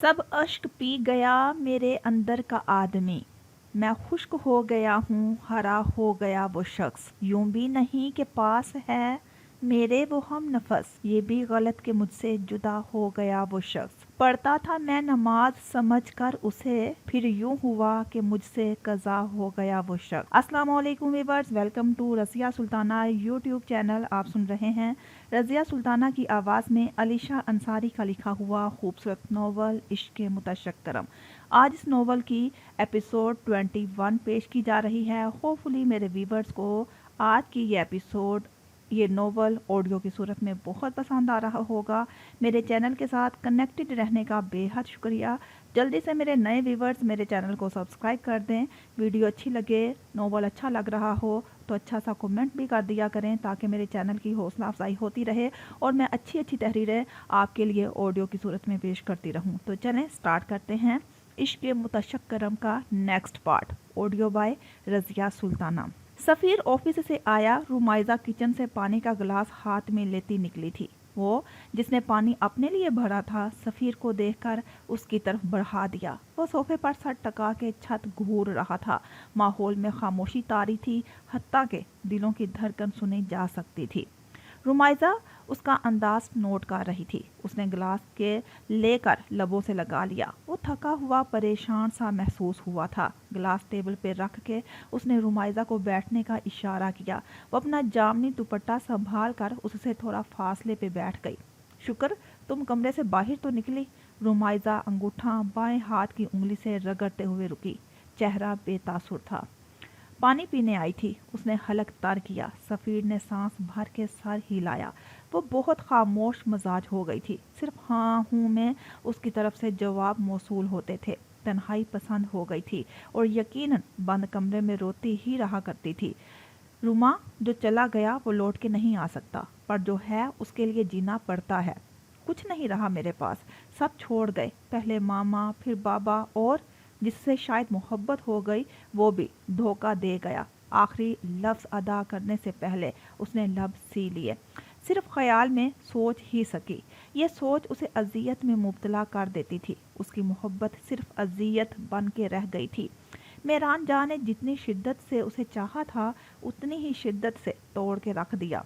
सब अश्क पी गया मेरे अंदर का आदमी, मैं खुश्क हो गया हूँ, हरा हो गया वो शख्स। यूं भी नहीं कि पास है मेरे वो हम नफस, ये भी गलत कि मुझसे जुदा हो गया वो शख्स। पढ़ता था मैं नमाज समझ कर उसे, फिर यूं हुआ कि मुझसे कज़ा हो गया वो शख्स। अस्सलाम वालेकुम viewers, welcome to Razia Sultana YouTube channel. आप सुन रहे हैं रज़िया सुल्ताना की आवाज़ में अलीशा अंसारी का लिखा हुआ खूबसूरत नोवेल इश्क़ मुतशक्करम। आज इस नोवेल की एपिसोड 21 पेश की जा रही है। होपफुली मेरे व्यूअर्स को आज की ये नोवेल ऑडियो की सूरत में बहुत पसंद आ रहा होगा। मेरे चैनल के साथ कनेक्टेड रहने का बेहद शुक्रिया। जल्दी से मेरे नए व्यूवर्स मेरे चैनल को सब्सक्राइब कर दें। वीडियो अच्छी लगे, नोवेल अच्छा लग रहा हो तो अच्छा सा कमेंट भी कर दिया करें, ताकि मेरे चैनल की हौसला अफजाई होती रहे और मैं अच्छी अच्छी तहरीरें आपके लिए ऑडियो की सूरत में पेश करती रहूं। तो चलें स्टार्ट करते हैं इश्क़ मुतशक्करम का next part, audio by Razia Sultana. सफ़ीर ऑफिस से आया। रुमाइज़ा किचन से पानी का गिलास हाथ में लेती निकली थी। वो जिसने पानी अपने लिए भरा था, सफ़ीर को देखकर उसकी तरफ बढ़ा दिया। वो सोफे पर सर टका के छत घूर रहा था। माहौल में खामोशी तारी थी, हत्ता के दिलों की धड़कन सुनी जा सकती थी। रुमाइज़ा उसका अंदाज नोट कर रही थी। उसने गिलास के लेकर लबों से लगा लिया। वो थका हुआ परेशान सा महसूस हुआ था। गिलास टेबल पे रख के उसने रुमाइज़ा को बैठने का इशारा किया। वो अपना जामनी दुपट्टा संभाल कर उससे थोड़ा फासले पे बैठ गई। शुक्र तुम कमरे से बाहर तो निकली। रुमाइज़ा अंगूठा बाएं हाथ की उंगली से रगड़ते हुए रुकी। चेहरा बेतासुर था। पानी पीने आई थी, उसने हलक तर किया। सफ़ीर ने सांस भर के सर हिलाया। वो बहुत खामोश मजाज हो गई थी। सिर्फ हाँ हूँ में उसकी तरफ से जवाब मौसूल होते थे। तन्हाई पसंद हो गई थी और यकीनन बंद कमरे में रोती ही रहा करती थी। रुमा जो चला गया वो लौट के नहीं आ सकता, पर जो है उसके लिए जीना पड़ता है। कुछ नहीं रहा मेरे पास, सब छोड़ गए। पहले मामा, फिर बाबा, और जिससे शायद मोहब्बत हो गई वो भी धोखा दे गया। आखिरी लफ्ज़ अदा करने से पहले उसने लब सी लिए। सिर्फ ख्याल में सोच ही सकी। ये सोच उसे अजियत में मुब्तला कर देती थी। उसकी मोहब्बत सिर्फ अजियत बन के रह गई थी। मेहरान जहाँ ने जितनी शिद्दत से उसे चाहा था, उतनी ही शिद्दत से तोड़ के रख दिया।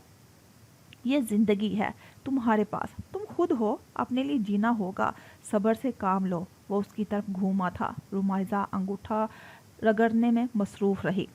ये जिंदगी है तुम्हारे पास, तुम खुद हो, अपने लिए जीना होगा, सब्र से काम लो। वो उसकी तरफ घूमा था। रुमाइज़ा अंगूठा रगड़ने में मसरूफ़ रही।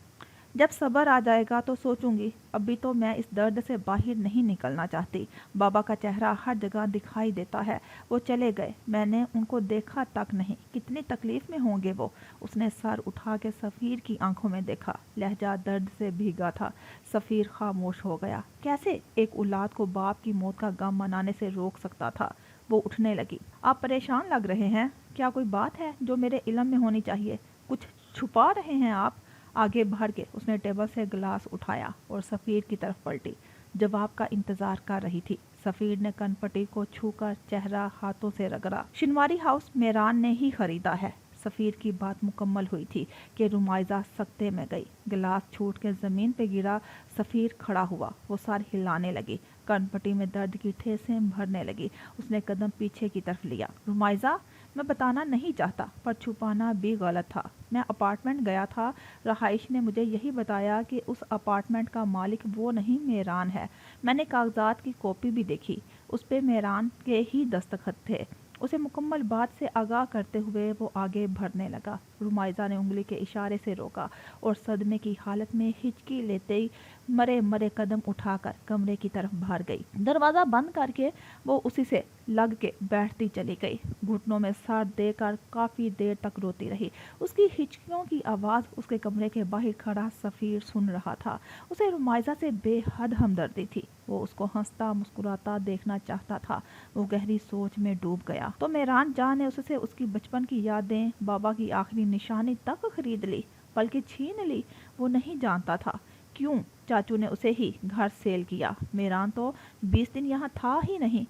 जब सब्र आ जाएगा तो सोचूंगी, अभी तो मैं इस दर्द से बाहर नहीं निकलना चाहती। बाबा का चेहरा हर जगह दिखाई देता है। वो चले गए, मैंने उनको देखा तक नहीं। कितनी तकलीफ में होंगे वो। उसने सर उठा के सफ़ीर की आंखों में देखा। लहजा दर्द से भीगा था। सफ़ीर खामोश हो गया। कैसे एक औलाद को बाप की मौत का गम मनाने से रोक सकता था। वो उठने लगी। आप परेशान लग रहे हैं, क्या कोई बात है जो मेरे इल्म में होनी चाहिए? कुछ छुपा रहे हैं आप? आगे बढ़ के उसने टेबल से गिलास उठाया और सफ़ीर की तरफ पलटी। जवाब का इंतजार कर रही थी। सफ़ीर ने कनपट्टी को छूकर चेहरा हाथों से रगड़ा। शिनवारी हाउस मेहरान ने ही खरीदा है। सफ़ीर की बात मुकम्मल हुई थी कि रुमाइज़ा सकते में गई। गिलास छूट के ज़मीन पे गिरा। सफ़ीर खड़ा हुआ। वो सर हिलाने लगी। कनपट्टी में दर्द की ठेसें भरने लगी। उसने कदम पीछे की तरफ लिया। रुमाइज़ा, मैं बताना नहीं चाहता, पर छुपाना भी गलत था। मैं अपार्टमेंट गया था। रहाइश ने मुझे यही बताया कि उस अपार्टमेंट का मालिक वो नहीं, मेहरान है। मैंने कागजात की कॉपी भी देखी, उस पे मेहरान के ही दस्तखत थे। उसे मुकम्मल बात से आगाह करते हुए वो आगे बढ़ने लगा। रुमाइज़ा ने उंगली के इशारे से रोका और सदमे की हालत में हिचकी लेते ही मरे मरे कदम उठाकर कमरे की तरफ भाग गई। दरवाज़ा बंद करके वो उसी से लग के बैठती चली गई। घुटनों में सर देकर काफ़ी देर तक रोती रही। उसकी हिचकियों की आवाज़ उसके कमरे के बाहर खड़ा सफ़ीर सुन रहा था। उसे रुमाइज़ा से बेहद हमदर्दी थी। वो उसको हंसता मुस्कुराता देखना चाहता था। वो गहरी सोच में डूब गया। तो मेहरान जान ने उससे उसकी बचपन की यादें, बाबा की आखिरी निशानी तक खरीद ली, बल्कि छीन ली। वो नहीं जानता था क्यों चाचू ने उसे ही घर सेल किया। मेहरान तो 20 दिन यहाँ था ही नहीं।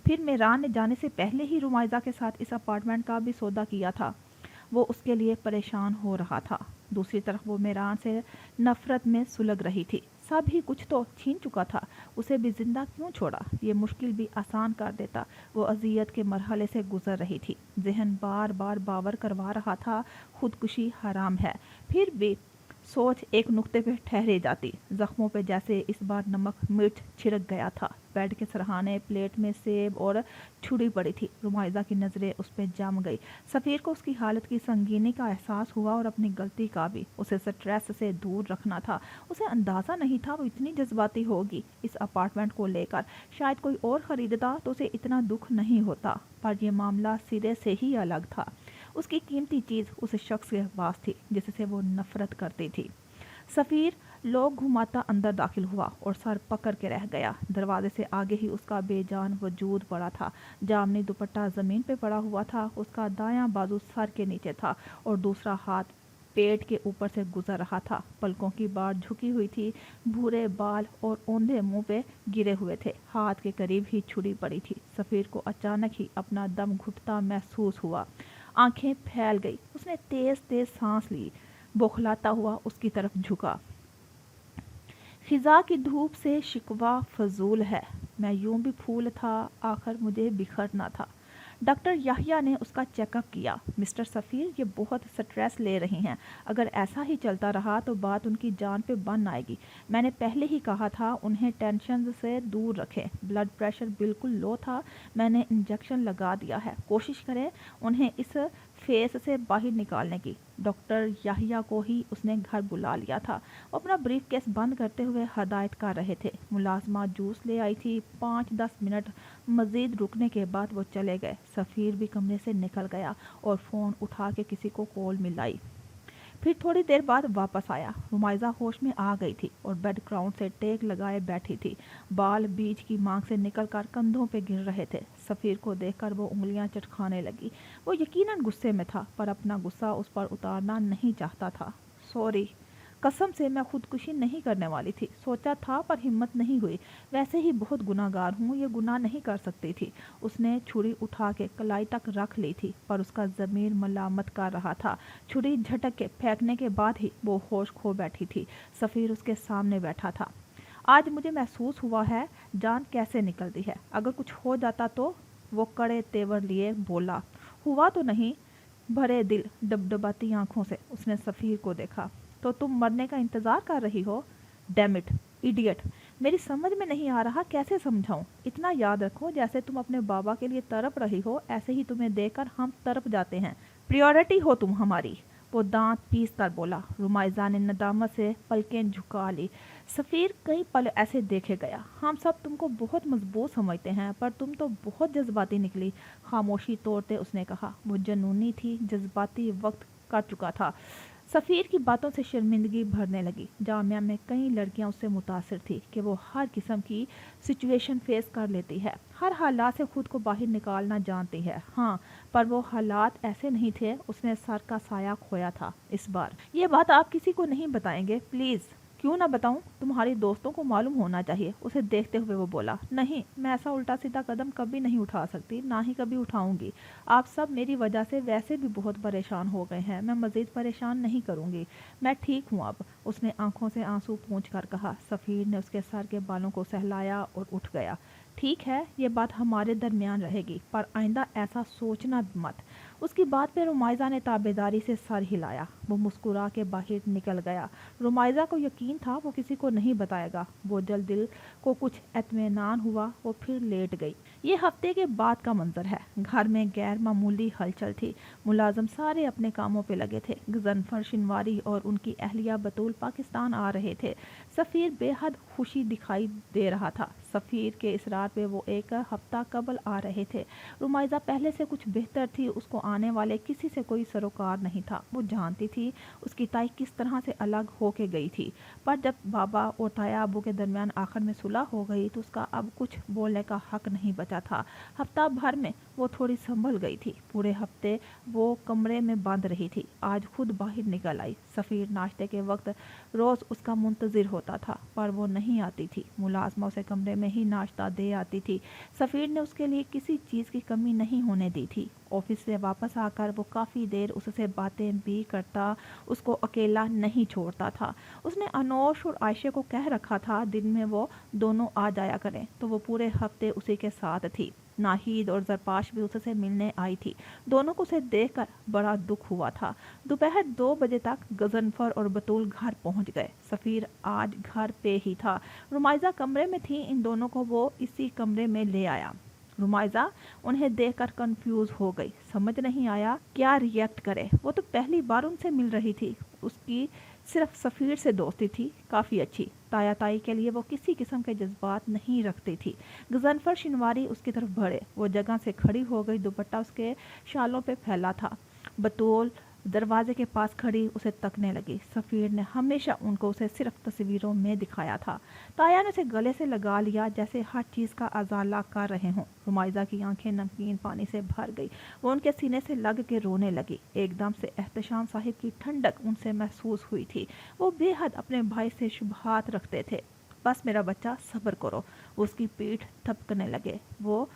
फिर मेहरान ने जाने से पहले ही रुमाइज़ा के साथ इस अपार्टमेंट का भी सौदा किया था। वो उसके लिए परेशान हो रहा था। दूसरी तरफ वो मेहरान से नफरत में सुलग रही थी। सब ही कुछ तो छीन चुका था, उसे भी जिंदा क्यों छोड़ा? ये मुश्किल भी आसान कर देता। वो अजियत के मरहले से गुजर रही थी। जहन बार बार बावर करवा रहा था खुदकुशी हराम है, फिर भी सोच एक नुक्ते पे ठहरे जाती। जख्मों पे जैसे इस बार नमक मिर्च छिड़क गया था। बेड के सरहाने प्लेट में सेब और छुरी पड़ी थी। रुमाइजा की नज़रें उस पर जम गई। सफ़ीर को उसकी हालत की संगीनी का एहसास हुआ और अपनी गलती का भी। उसे स्ट्रेस से दूर रखना था। उसे अंदाज़ा नहीं था वो इतनी जज्बाती होगी इस अपार्टमेंट को लेकर। शायद कोई और ख़रीदता तो उसे इतना दुख नहीं होता, पर यह मामला सिरे से ही अलग था। उसकी कीमती चीज़ उस शख्स के पास थी जिससे वो नफरत करती थी। सफ़ीर लोग घुमाता अंदर दाखिल हुआ और सर पकड़ के रह गया। दरवाजे से आगे ही उसका बेजान वजूद पड़ा था। जामनी दुपट्टा ज़मीन पे पड़ा हुआ था। उसका दायां बाजू सर के नीचे था और दूसरा हाथ पेट के ऊपर से गुजर रहा था। पलकों की बाढ़ झुकी हुई थी। भूरे बाल और औंधे मुंह पे गिरे हुए थे। हाथ के करीब ही छुरी पड़ी थी। सफ़ीर को अचानक ही अपना दम घुटता महसूस हुआ। आंखें फैल गई। उसने तेज तेज सांस ली। बौखलाता हुआ उसकी तरफ झुका। खिजा की धूप से शिकवा फजूल है। मैं यूं भी फूल था, आखिर मुझे बिखरना था। डॉक्टर याहिया ने उसका चेकअप किया। मिस्टर सफ़ीर ये बहुत स्ट्रेस ले रही हैं। अगर ऐसा ही चलता रहा तो बात उनकी जान पे बन आएगी। मैंने पहले ही कहा था उन्हें टेंशन से दूर रखें। ब्लड प्रेशर बिल्कुल लो था। मैंने इंजेक्शन लगा दिया है। कोशिश करें उन्हें इस फेस से बाहर निकालने की। डॉक्टर याहिया को ही उसने घर बुला लिया था। वो अपना ब्रीफ केस बंद करते हुए हदायत कर रहे थे। मुलाजमा जूस ले आई थी। 5-10 मिनट मज़ीद रुकने के बाद वो चले गए। सफ़ीर भी कमरे से निकल गया और फ़ोन उठा के किसी को कॉल मिलाई। फिर थोड़ी देर बाद वापस आया। रुमाइजा होश में आ गई थी और बेड ग्राउंड से टेक लगाए बैठी थी। बाल बीच की मांग से निकलकर कंधों पे गिर रहे थे। सफ़ीर को देखकर वो उंगलियां चटखाने लगी। वो यकीनन गुस्से में था, पर अपना गुस्सा उस पर उतारना नहीं चाहता था। सॉरी, कसम से मैं खुदकुशी नहीं करने वाली थी। सोचा था पर हिम्मत नहीं हुई। वैसे ही बहुत गुनाहगार हूँ, ये गुनाह नहीं कर सकती थी। उसने छुरी उठा के कलाई तक रख ली थी, पर उसका ज़मीर मलामत कर रहा था। छुरी झटक के फेंकने के बाद ही वो होश खो बैठी थी। सफ़ीर उसके सामने बैठा था। आज मुझे महसूस हुआ है जान कैसे निकलती है। अगर कुछ हो जाता तो? वो कड़े तेवर लिए बोला। हुआ तो नहीं। भरे दिल डबडबाती आंखों से उसने सफ़ीर को देखा। तो तुम मरने का इंतज़ार कर रही हो? डैम इट, इडियट, मेरी समझ में नहीं आ रहा कैसे समझाऊं। इतना याद रखो जैसे तुम अपने बाबा के लिए तड़प रही हो, ऐसे ही तुम्हें देखकर हम तड़प जाते हैं। प्रायोरिटी हो तुम हमारी। वो दांत पीस कर बोला। रुमाइजा ने नदामत से पलकें झुका ली। सफ़ीर कई पल ऐसे देखे गया। हम सब तुमको बहुत मजबूत समझते हैं, पर तुम तो बहुत जज्बाती निकली। खामोशी तोड़ते उसने कहा। वो जनूनी थी, जज्बाती वक्त कर चुका था। सफ़ीर की बातों से शर्मिंदगी भरने लगी। जामिया में कई लड़कियां उससे मुतासिर थी कि वो हर किस्म की सिचुएशन फेस कर लेती है, हर हालात से खुद को बाहर निकालना जानती है। हाँ, पर वो हालात ऐसे नहीं थे। उसने सर का साया खोया था इस बार। ये बात आप किसी को नहीं बताएंगे प्लीज़? क्यों ना बताऊं? तुम्हारी दोस्तों को मालूम होना चाहिए। उसे देखते हुए वो बोला। नहीं, मैं ऐसा उल्टा सीधा कदम कभी नहीं उठा सकती, ना ही कभी उठाऊंगी। आप सब मेरी वजह से वैसे भी बहुत परेशान हो गए हैं। मैं मज़ीद परेशान नहीं करूंगी। मैं ठीक हूँ अब, उसने आंखों से आंसू पोंछ कर कहा। सफ़ीर ने उसके सर के बालों को सहलाया और उठ गया। ठीक है, ये बात हमारे दरमियान रहेगी, पर आइंदा ऐसा सोचना मत। उसकी बात पे रुमाइजा ने ताबेदारी से सर हिलाया। वो मुस्कुरा के बाहर निकल गया। रुमाइजा को यकीन था वो किसी को नहीं बताएगा। वो जल्द दिल को कुछ इत्मीनान हुआ। वो फिर लेट गई। ये हफ्ते के बाद का मंजर है। घर में गैर मामूली हलचल थी। मुलाजम सारे अपने कामों पे लगे थे। गजनफर शिनवारी और उनकी अहलिया बतूल पाकिस्तान आ रहे थे। सफ़ीर बेहद खुशी दिखाई दे रहा था। सफ़ीर के इसरार पे वो एक हफ्ता कबल आ रहे थे। रुमाइजा पहले से कुछ बेहतर थी। उसको आने वाले किसी से कोई सरोकार नहीं था। वो जानती थी उसकी ताई किस तरह से अलग होके गई थी, पर जब बाबा और ताया अबू के दरमियान आखिर में सुलह हो गई तो उसका अब कुछ बोलने का हक नहीं बचा था। हफ्ता भर में وہ تھوڑی संभल गई थी। पूरे हफ्ते वो कमरे में बंद रही थी, आज खुद बाहर निकल आई। सफ़ीर नाश्ते के वक्त रोज़ उसका मुंतज़िर होता था, पर वो नहीं आती थी। मुलाजमा उसे कमरे में ही नाश्ता दे आती थी। सफ़ीर ने उसके लिए किसी चीज़ की कमी नहीं होने दी थी। ऑफिस से वापस आकर वो काफ़ी देर उससे बातें भी करता, उसको अकेला नहीं छोड़ता था। उसने अनोश और आयशे को कह रखा था दिन में वो दोनों आ जाया करें, तो वो पूरे हफ्ते उसी के साथ थी। नाहिद और जरपाश भी उससे मिलने आई थी। दोनों को उसे देखकर बड़ा दुख हुआ था। दोपहर 2 बजे तक गजनफर और बतूल घर पहुंच गए। सफ़ीर आज घर पे ही था। रुमाइजा कमरे में थी, इन दोनों को वो इसी कमरे में ले आया। रुमाइजा उन्हें देखकर कंफ्यूज हो गई, समझ नहीं आया क्या रिएक्ट करे। वो तो पहली बार उनसे मिल रही थी। उसकी सिर्फ सफ़ीर से दोस्ती थी, काफ़ी अच्छी। ताया ताई के लिए वो किसी किस्म के जज्बात नहीं रखती थी। गजनफर शिनवारी उसकी तरफ बढ़े, वो जगह से खड़ी हो गई, दुपट्टा उसके शालों पे फैला था। बतूल दरवाजे के पास खड़ी उसे तकने लगी। सफ़ीर ने हमेशा उनको उसे सिर्फ तस्वीरों में दिखाया था। ताया ने उसे गले से लगा लिया जैसे हर चीज़ का अजाला कर रहे हों। रुमाइजा की आंखें नमकीन पानी से भर गई, वो उनके सीने से लग के रोने लगी। एकदम से एहतशाम साहिब की ठंडक उनसे महसूस हुई थी। वो बेहद अपने भाई से शुभात रखते थे। बस मेरा बच्चा, सब्र करो। उसकी पीठ थपकने लगे, वो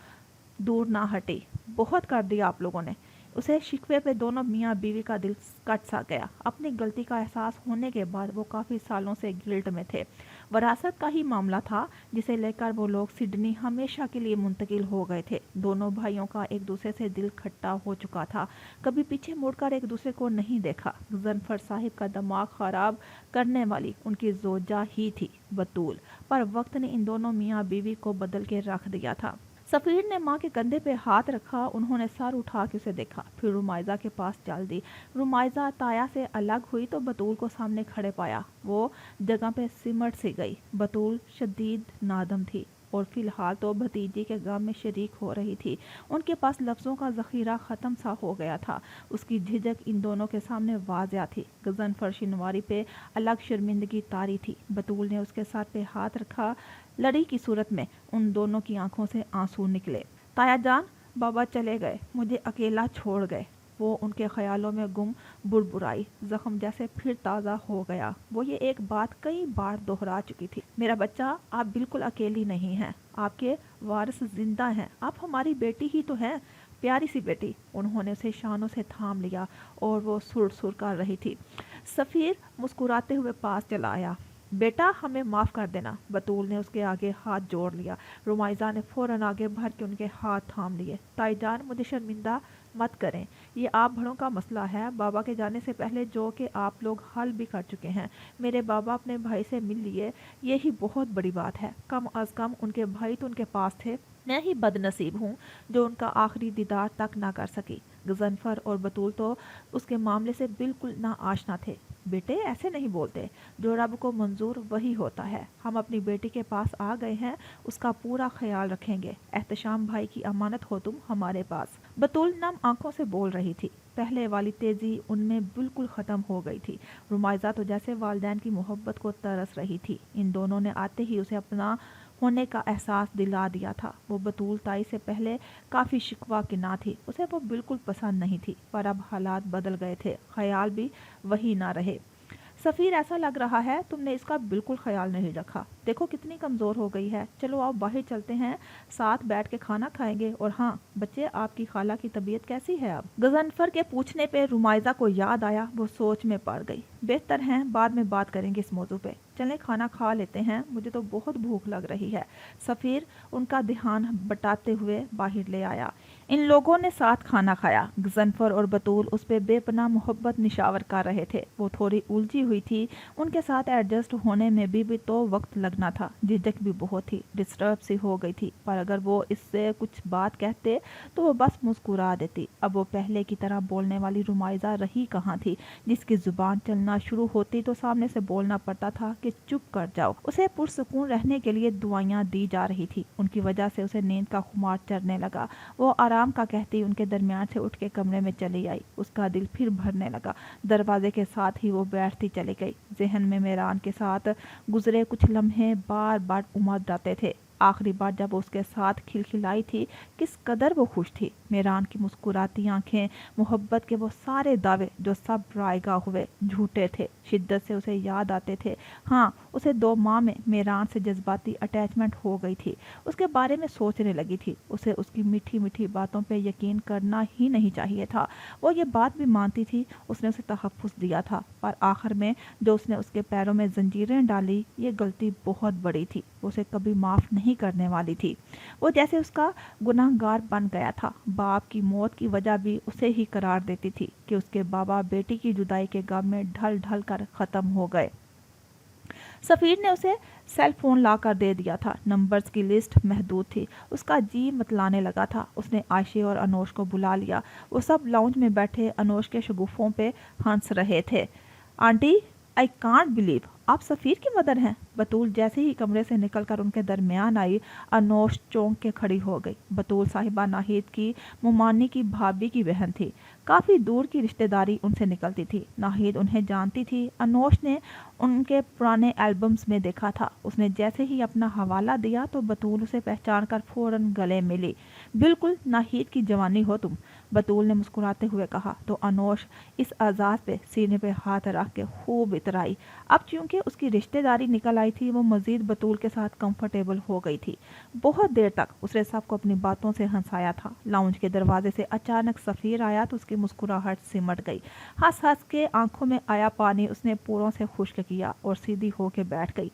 दूर ना हटी। बहुत कर दिया आप लोगों ने। उसे शिकवे पे दोनों मियाँ बीवी का दिल कट सा गया। अपनी गलती का एहसास होने के बाद वो काफ़ी सालों से गिल्ट में थे। वरासत का ही मामला था जिसे लेकर वो लोग सिडनी हमेशा के लिए मुंतकिल हो गए थे। दोनों भाइयों का एक दूसरे से दिल खट्टा हो चुका था। कभी पीछे मुड़कर एक दूसरे को नहीं देखा। गजनफर साहिब का दिमाग खराब करने वाली उनकी जोजा ही थी बतूल, पर वक्त ने इन दोनों मियाँ बीवी को बदल के रख दिया था। सफ़ीर ने माँ के कंधे पे हाथ रखा, उन्होंने सर उठा के उसे देखा, फिर रुमाइजा के पास चल दी। रुमाइजा ताया से अलग हुई तो बतूल को सामने खड़े पाया। वो जगह पे सिमट सी गई। बतूल शदीद नादम थी और फिलहाल तो भतीजी के गम में शरीक हो रही थी। उनके पास लफ्ज़ों का ज़ख़ीरा ख़त्म सा हो गया था। उसकी झिझक इन दोनों के सामने वाज़िया थी। गजनफर शिनवारी पे अलग शर्मिंदगी तारी थी। बतूल ने उसके सर पे हाथ रखा। लड़ी की सूरत में उन दोनों की आंखों से आंसू निकले। ताया जान, बाबा चले गए, मुझे अकेला छोड़ गए। वो उनके ख्यालों में गुम बुड़बुड़ाई। जख्म जैसे फिर ताज़ा हो गया। वो ये एक बात कई बार दोहरा चुकी थी, मेरा बच्चा, आप बिल्कुल अकेली नहीं हैं, आपके वारिस जिंदा हैं, आप हमारी बेटी ही तो हैं, प्यारी सी बेटी। उन्होंने उसे शानों से थाम लिया और वो सुर सुर कर रही थी। सफ़ीर मुस्कुराते हुए पास चला आया। बेटा, हमें माफ़ कर देना। बतूल ने उसके आगे हाथ जोड़ लिया। रुमाइजा ने फ़ौरन आगे भर के उनके हाथ थाम लिए। ताई जान, मुझे शर्मिंदा मत करें, ये आप बड़ों का मसला है, बाबा के जाने से पहले, जो कि आप लोग हल भी कर चुके हैं। मेरे बाबा अपने भाई से मिल लिए, यही बहुत बड़ी बात है। कम अज़ कम उनके भाई तो उनके पास थे। मैं ही बदनसीब हूँ जो उनका आखिरी दीदार तक ना कर सकी। गजनफर और बतूल तो उसके मामले से बिल्कुल ना आशना थे। बेटे, ऐसे नहीं बोलते, जो रब को मंजूर वही होता है। हम अपनी बेटी के पास आ गए हैं, उसका पूरा ख्याल रखेंगे। एहतशाम भाई की अमानत हो तुम हमारे पास। बतूल नम आंखों से बोल रही थी। पहले वाली तेजी उनमें बिल्कुल ख़त्म हो गई थी। रुमाइजा तो जैसे वालिदैन की मोहब्बत को तरस रही थी। इन दोनों ने आते ही उसे अपना होने का एहसास दिला दिया था। वो बतूल ताई से पहले काफ़ी शिकवा की ना थी, उसे वो बिल्कुल पसंद नहीं थी, पर अब हालात बदल गए थे, ख्याल भी वही ना रहे। सफ़ीर, ऐसा लग रहा है तुमने इसका बिल्कुल ख्याल नहीं रखा, देखो कितनी कमज़ोर हो गई है। चलो आओ बाहर चलते हैं, साथ बैठ के खाना खाएंगे। और हाँ बच्चे, आपकी खाला की तबीयत कैसी है अब? गजनफर के पूछने पे रुमाइजा को याद आया, वो सोच में पड़ गई। बेहतर है बाद में बात करेंगे इस मौजू पे, चलें खाना खा लेते हैं, मुझे तो बहुत भूख लग रही है। सफ़ीर उनका ध्यान बटाते हुए बाहर ले आया। इन लोगों ने साथ खाना खाया। गजनफर और बतूल उस पर बेपनाह मोहब्बत निशावर कर रहे थे। वो थोड़ी उलझी हुई थी, उनके साथ एडजस्ट होने में भी तो वक्त लगना था। झिझक भी बहुत थी, डिस्टर्ब सी हो गई थी, पर अगर वो इससे कुछ बात कहते तो वो बस मुस्कुरा देती। अब वो पहले की तरह बोलने वाली रुमाइजा रही कहाँ थी, जिसकी जुबान चलना शुरू होती तो सामने से बोलना पड़ता था कि चुप कर जाओ। उसे पुरसुकून रहने के लिए दुआएं दी जा रही थी। उनकी वजह से उसे नींद का खुमार चढ़ने लगा। वो आराम का कहती उनके दरमियान से उठ के कमरे में चली आई। उसका दिल फिर भरने लगा। दरवाजे के साथ ही वो बैठती चली गई। जहन में मेहरान के साथ गुजरे कुछ लम्हे बार बार उमड़ जाते थे। आखिरी बार जब वो उसके साथ खिलखिलाई थी, किस कदर वो खुश थी। मेरान की मुस्कुराती आंखें, मोहब्बत के वो सारे दावे जो सब रायगा हुए झूठे थे, शिद्दत से उसे याद आते थे। हाँ, उसे 2 माह में मेरान से जज्बाती अटैचमेंट हो गई थी। उसके बारे में सोचने लगी थी। उसे उसकी मीठी मीठी बातों पे यकीन करना ही नहीं चाहिए था। वो ये बात भी मानती थी, उसने उसे तहफ़्फ़ुज़ दिया था, पर आखिर में जो उसने उसके पैरों में जंजीरें डाली, ये गलती बहुत बड़ी थी। वो उसे कभी माफ़ नहीं करने वाली थी। वो जैसे उसका गुनहगार बन गया था। बाप की मौत की वजह भी उसे ही करार देती थी कि उसके बाबा बेटी की जुदाई के गम में ढल ढल कर ख़त्म हो गए। सफ़ीर ने उसे सेल फोन ला कर दे दिया था। नंबर्स की लिस्ट महदूद थी। उसका जी मतलाने लगा था। उसने आयशे और अनोश को बुला लिया। वो सब लाउंज में बैठे अनोश के शगुफ़ों पे हंस रहे थे। आंटी, आई कांट बिलीव आप सफ़ीर की मदर हैं। बतूल जैसे ही कमरे से निकलकर उनके दरमियान आई, अनोश चौंक के खड़ी हो गई। बतूल साहिबा नाहिद की मुमानी की भाभी की बहन थी। काफ़ी दूर की रिश्तेदारी उनसे निकलती थी। नाहिद उन्हें जानती थी। अनोश ने उनके पुराने एल्बम्स में देखा था। उसने जैसे ही अपना हवाला दिया तो बतूल उसे पहचान कर फ़ौरन गले मिली। बिल्कुल नाहिद की जवानी हो तुम, बतूल ने मुस्कुराते हुए कहा। तो अनोश इस आज़ाद पे सीने पे हाथ रख के खूब इतराई। अब चूंकि उसकी रिश्तेदारी निकल आई थी, वो मज़ीद बतूल के साथ कंफर्टेबल हो गई थी। बहुत देर तक उसने सबको अपनी बातों से हंसाया था। लाउंज के दरवाजे से अचानक सफ़ीर आया तो उसकी मुस्कुराहट सिमट गई। हंस हंस के आंखों में आया पानी उसने पूरों से खुश्क किया और सीधी होके बैठ गई।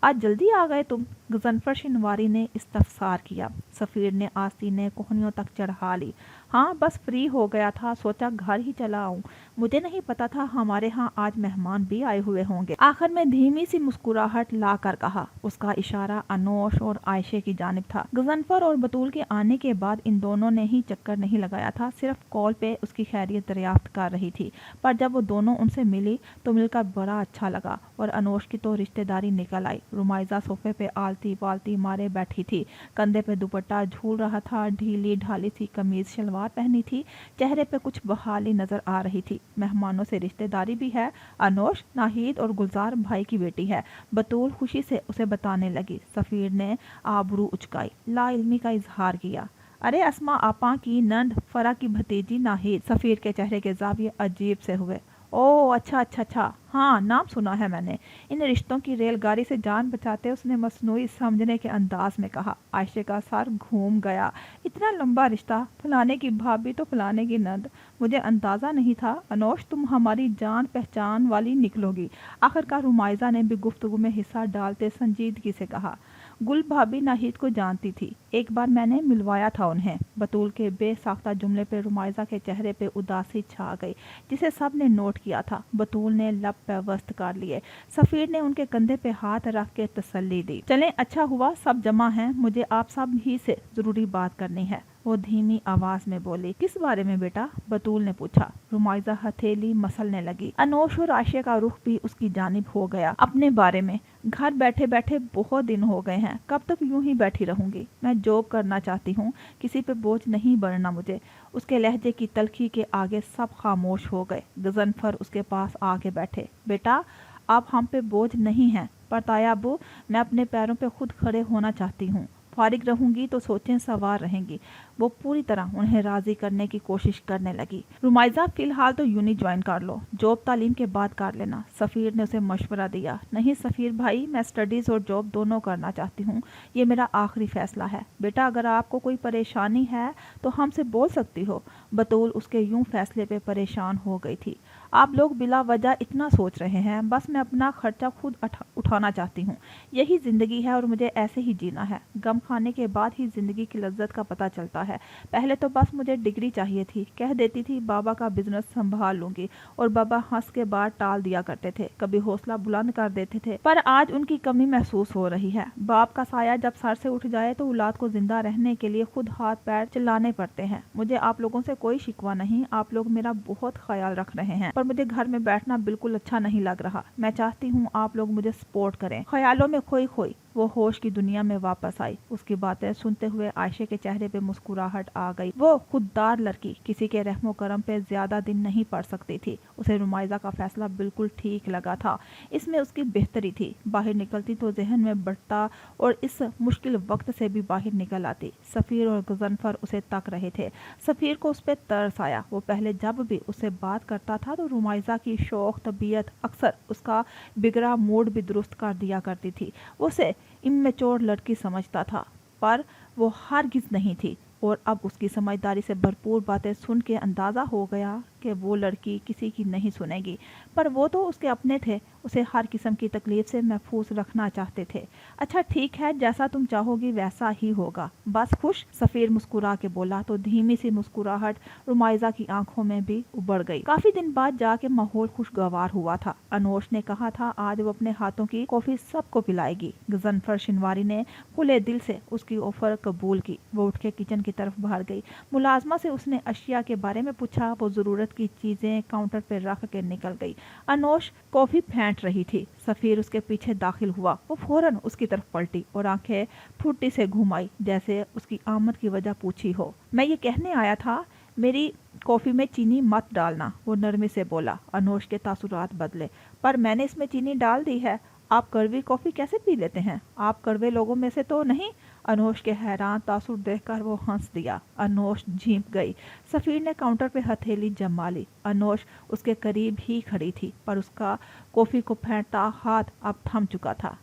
आज जल्दी आ गए तुम, गजनफर शिनवारी ने इस्तफसार किया। सफ़ीर ने आस्तीनें कोहनियों तक चढ़ा ली। हाँ, बस फ्री हो गया था, सोचा घर ही चला आऊं। मुझे नहीं पता था हमारे यहाँ आज मेहमान भी आए हुए होंगे। आखिर में धीमी सी मुस्कुराहट ला कर कहा। उसका इशारा अनोश और आयशे की जानिब था। गजनफर और बतूल के आने के बाद इन दोनों ने ही चक्कर नहीं लगाया था, सिर्फ कॉल पे उसकी खैरियत दरियाफ्त कर रही थी। पर जब वो दोनों उनसे मिली तो मिलकर बड़ा अच्छा लगा। और अनोश की तो रिश्तेदारी निकल आई। रुमाइजा सोफे पे आलती पालती मारे बैठी थी। कंधे पे दुपट्टा झूल रहा था। ढीली ढाली सी कमीज शलवार पहनी थी। चेहरे पे कुछ बहाली नजर आ रही थी। मेहमानों से रिश्तेदारी भी है। अनोश, नाहिद और गुलजार भाई की बेटी है। बतूल खुशी से उसे बताने लगी। सफ़ीर ने आबरू उचकाई, लाइल्मी का इजहार किया। अरे अस्मा आपा की नंद फरा की भतीजी नाहिद। सफ़ीर के चेहरे के जाविये अजीब से हुए। ओह, अच्छा अच्छा अच्छा, हाँ नाम सुना है मैंने। इन रिश्तों की रेलगाड़ी से जान बचाते उसने मसनूई समझने के अंदाज में कहा। आयशे का सर घूम गया। इतना लंबा रिश्ता, फलाने की भाभी तो फलाने की नंद, मुझे अंदाज़ा नहीं था। अनोश, तुम हमारी जान पहचान वाली निकलोगी। आखिरकार रुमाइजा ने भी गुफ्तगू में हिस्सा डालते संजीदगी से कहा। गुल भाभी नाहिद को जानती थी, एक बार मैंने मिलवाया था उन्हें। बतूल के बेसाख्ता जुमले पे रुमाइजा के चेहरे पे उदासी छा गई, जिसे सब ने नोट किया था। बतूल ने लब पेवस्त कर लिए। सफ़ीर ने उनके कंधे पे हाथ रख के तसल्ली दी। चलें, अच्छा हुआ सब जमा हैं, मुझे आप सब ही से ज़रूरी बात करनी है। वो धीमी आवाज में बोली। किस बारे में बेटा? बतूल ने पूछा। रुमाइजा हथेली मसलने लगी। अनोश और आयशे का रुख भी उसकी जानिब हो गया। अपने बारे में, घर बैठे बैठे बहुत दिन हो गए हैं, कब तक यूं ही बैठी रहूंगी? मैं जॉब करना चाहती हूँ, किसी पे बोझ नहीं बनना मुझे। उसके लहजे की तलखी के आगे सब खामोश हो गए। गजनफर उसके पास आके बैठे। बेटा, आप हम पे बोझ नहीं हैं, पर ताया अबू, मैं अपने पैरों पे खुद खड़े होना चाहती हूँ। फारिग रहूंगी तो सोचें सवार रहेंगी। वो पूरी तरह उन्हें राजी करने की कोशिश करने लगी। रुमाइजा, फिलहाल तो यूनी ज्वाइन कर लो, जॉब तालीम के बाद कर लेना। सफ़ीर ने उसे मशवरा दिया। नहीं सफ़ीर भाई, मैं स्टडीज़ और जॉब दोनों करना चाहती हूँ, ये मेरा आखिरी फैसला है। बेटा, अगर आपको कोई परेशानी है तो हमसे बोल सकती हो। बतूल उसके यूं फैसले पे परेशान हो गई थी। आप लोग बिला वजह इतना सोच रहे हैं, बस मैं अपना खर्चा खुद उठाना चाहती हूँ। यही ज़िंदगी है और मुझे ऐसे ही जीना है। गम खाने के बाद ही ज़िंदगी की लज्जत का पता चलता है। पहले तो बस मुझे डिग्री चाहिए थी, कह देती थी बाबा का बिजनेस संभाल लूंगी, और बाबा हंस के बाद टाल दिया करते थे, कभी हौसला बुलंद कर देते थे। पर आज उनकी कमी महसूस हो रही है। बाप का साया जब सर से उठ जाए तो औलाद को जिंदा रहने के लिए खुद हाथ पैर चलाने पड़ते हैं। मुझे आप लोगों से कोई शिकवा नहीं, आप लोग मेरा बहुत ख्याल रख रहे हैं, पर मुझे घर में बैठना बिल्कुल अच्छा नहीं लग रहा। मैं चाहती हूँ आप लोग मुझे सपोर्ट करें। ख्यालों में खोई खोई वो होश की दुनिया में वापस आई। उसकी बातें सुनते हुए आयशा के चेहरे पे मुस्कुराहट आ गई। वो खुददार लड़की किसी के रहमो करम पे ज्यादा दिन नहीं पड़ सकती थी। उसे रुमाइजा का फैसला बिल्कुल ठीक लगा था। इसमें उसकी बेहतरी थी। बाहर निकलती तो जहन में बढ़ता और इस मुश्किल वक्त से भी बाहर निकल आती। सफ़ीर और गजनफर उसे तक रहे थे। सफ़ीर को उस पर तरस आया। वो पहले जब भी उससे बात करता था तो रुमाइजा की शौक तबीयत अक्सर उसका बिगड़ा मूड भी दुरुस्त कर दिया करती थी। वो उसे इम्मेच्योर लड़की समझता था, पर वो हरगिज़ नहीं थी। और अब उसकी समझदारी से भरपूर बातें सुन के अंदाज़ा हो गया कि वो लड़की किसी की नहीं सुनेगी। पर वो तो उसके अपने थे, उसे हर किस्म की तकलीफ से महफूज रखना चाहते थे। अच्छा ठीक है, जैसा तुम चाहोगी वैसा ही होगा, बस खुश। सफ़ीर मुस्कुरा के बोला तो धीमी सी मुस्कुराहट रुमाइजा की आंखों में भी उबड़ गई। काफी दिन बाद जाके माहौल खुशगवार हुआ था। अनोश ने कहा था आज वो अपने हाथों की कॉफी सबको पिलाएगी। गजनफर शिनवारी ने खुले दिल से उसकी ऑफर कबूल की। वो उठ के किचन की तरफ बाहर गई। मुलाजमा से उसने अशिया के बारे में पूछा। वो जरूरत की चीजें काउंटर पर रख के निकल गई। अनोश कॉफी फेंट रही थी। सफ़ीर उसके पीछे दाखिल हुआ। वो फौरन उसकी तरफ पलटी और आंखें फुर्ती से घुमाई, जैसे उसकी आमद की वजह पूछी हो। मैं ये कहने आया था, मेरी कॉफी में चीनी मत डालना, वो नरमी से बोला। अनोश के तासुरात बदले। पर मैंने इसमें चीनी डाल दी है। आप कड़वी कॉफी कैसे पी लेते हैं? आप कड़वे लोगों में से तो नहीं? अनोश के हैरान तासुर देखकर वो हंस दिया। अनोश झींप गई। सफ़ीर ने काउंटर पे हथेली जमा ली। अनोश उसके करीब ही खड़ी थी, पर उसका कॉफी को फेंटता हाथ अब थम चुका था।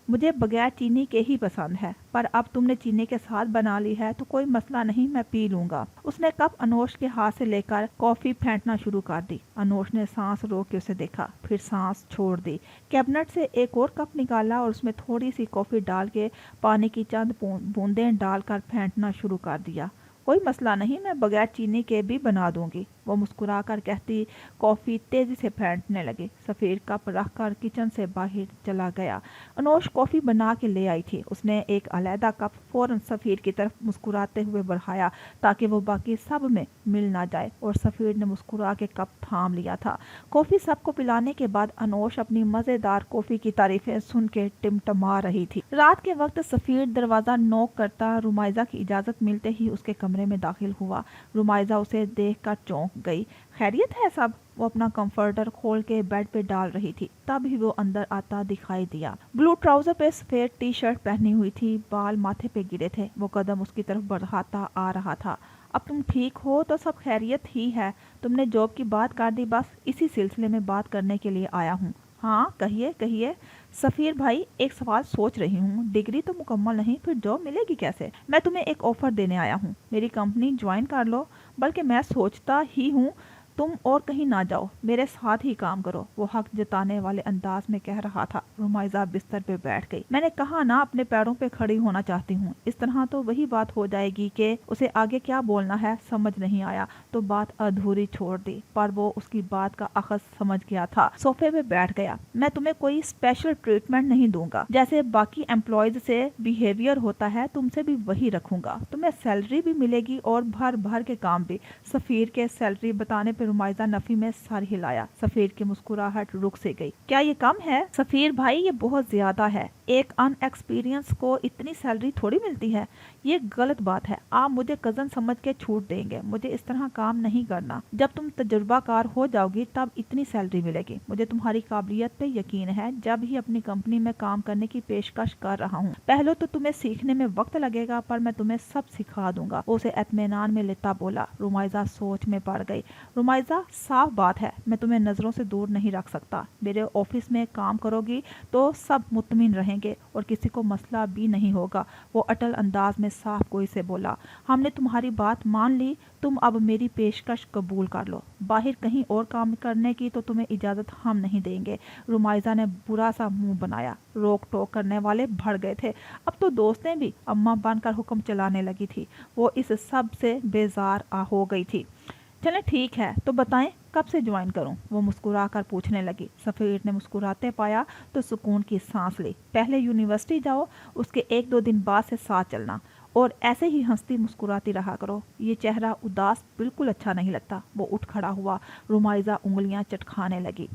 मुझे बगैर चीनी के ही पसंद है, पर अब तुमने चीनी के साथ बना ली है तो कोई मसला नहीं, मैं पी लूंगा। उसने कप अनोश के हाथ से लेकर कॉफी फेंटना शुरू कर दी। अनोश ने सांस रोक के उसे देखा, फिर सांस छोड़ दी। कैबिनेट से एक और कप निकाला और उसमें थोड़ी सी कॉफी डाल के पानी की चंद बूंदें डालकर फेंटना शुरू कर दिया। कोई मसला नहीं, मैं बगैर चीनी के भी बना दूंगी, वो मुस्कुरा कर कहती कॉफी तेजी से फेंटने लगी। सफ़ीर कप रख कर किचन से बाहर चला गया। अनोश कॉफी बना के ले आई थी। उसने एक अलहदा कप फौरन सफ़ीर की तरफ मुस्कुराते हुए बढ़ाया ताकि वो बाकी सब में मिल ना जाए, और सफ़ीर ने मुस्कुरा के कप थाम लिया था। कॉफी सबको पिलाने के बाद अनोश अपनी मजेदार कॉफी की तारीफें सुन के टिमटमा रही थी। रात के वक्त सफ़ीर दरवाजा नॉक करता रुमाइजा की इजाजत मिलते ही उसके कमरे में दाखिल हुआ। रुमाइजा उसे देखकर चौंक गई। खैरियत है सब? वो अपना कंफर्टर खोल के बेड पे डाल रही थी, तभी वो अंदर आता दिखाई दिया। ब्लू ट्राउजर पे सफेद टी शर्ट पहनी हुई थी, बाल माथे पे गिरे थे। वो कदम उसकी तरफ बढ़ाता आ रहा था। अब तुम ठीक हो तो सब खैरियत ही है। तुमने जॉब की बात कर दी, बस इसी सिलसिले में बात करने के लिए आया हूँ। हाँ कहिए कहिए। सफ़ीर भाई, एक सवाल सोच रही हूँ, डिग्री तो मुकम्मल नहीं, फिर जॉब मिलेगी कैसे? मैं तुम्हें एक ऑफ़र देने आया हूँ, मेरी कंपनी ज्वाइन कर लो। बल्कि मैं सोचता ही हूँ तुम और कहीं ना जाओ, मेरे साथ ही काम करो, वो हक जताने वाले अंदाज में कह रहा था। रुमाइजा बिस्तर पे बैठ गई। मैंने कहा ना, अपने पैरों पे खड़ी होना चाहती हूँ। इस तरह तो वही बात हो जाएगी कि उसे आगे क्या बोलना है समझ नहीं आया तो बात अधूरी छोड़ दी, पर वो उसकी बात का अखज़ समझ गया था। सोफे पे बैठ गया। मैं तुम्हें कोई स्पेशल ट्रीटमेंट नहीं दूंगा, जैसे बाकी एम्प्लॉयज से बिहेवियर होता है तुमसे भी वही रखूंगा। तुम्हें सैलरी भी मिलेगी और भर भर के काम भी। सफ़ीर के सैलरी बताने पे रुमाइजा नफी में सर हिलाया। सफ़ीर की मुस्कुराहट रुक से गई। क्या ये कम है? सफ़ीर भाई, ये बहुत ज्यादा है। एक अनएक्सपीरियंस को इतनी सैलरी थोड़ी मिलती है। ये गलत बात है। आप मुझे कजन समझ के छूट देंगे। मुझे इस तरह काम नहीं करना। जब तुम तजुर्बाकार हो जाओगी तब इतनी सैलरी मिलेगी। मुझे तुम्हारी काबिलियत पे यकीन है। जब ही अपनी कंपनी में काम करने की पेशकश कर रहा हूँ। पहले तो तुम्हें सीखने में वक्त लगेगा, पर मैं तुम्हें सब सिखा दूंगा, उसे इत्मीनान में लेता बोला। रुमाइजा सोच में पड़ गई। रुमाइजा, साफ बात है, मैं तुम्हें नजरों से दूर नहीं रख सकता। मेरे ऑफिस में काम करोगी तो सब मुतमिन रहेंगे और किसी को मसला भी नहीं होगा, वो अटल अंदाज में साफ गोई से बोला। हमने तुम्हारी बात मान ली, तुम अब मेरी पेशकश कबूल कर लो। बाहर कहीं और काम करने की तो तुम्हें इजाजत हम नहीं देंगे। रुमाइजा ने बुरा सा मुंह बनाया। रोक टोक करने वाले भड़ गए थे। अब तो दोस्तें भी अम्मा बनकर हुक्म चलाने लगी थी। वो इस सब से बेजार हो गई थी। चलें ठीक है, तो बताएं कब से ज्वाइन करूं? वो मुस्कुरा कर पूछने लगी। सफ़ीर ने मुस्कुराते पाया तो सुकून की सांस ली। पहले यूनिवर्सिटी जाओ, उसके 1-2 दिन बाद से साथ चलना, और ऐसे ही हंसती मुस्कुराती रहा करो। ये चेहरा उदास बिल्कुल अच्छा नहीं लगता। वो उठ खड़ा हुआ। रुमाइजा उंगलियां चटखाने लगी।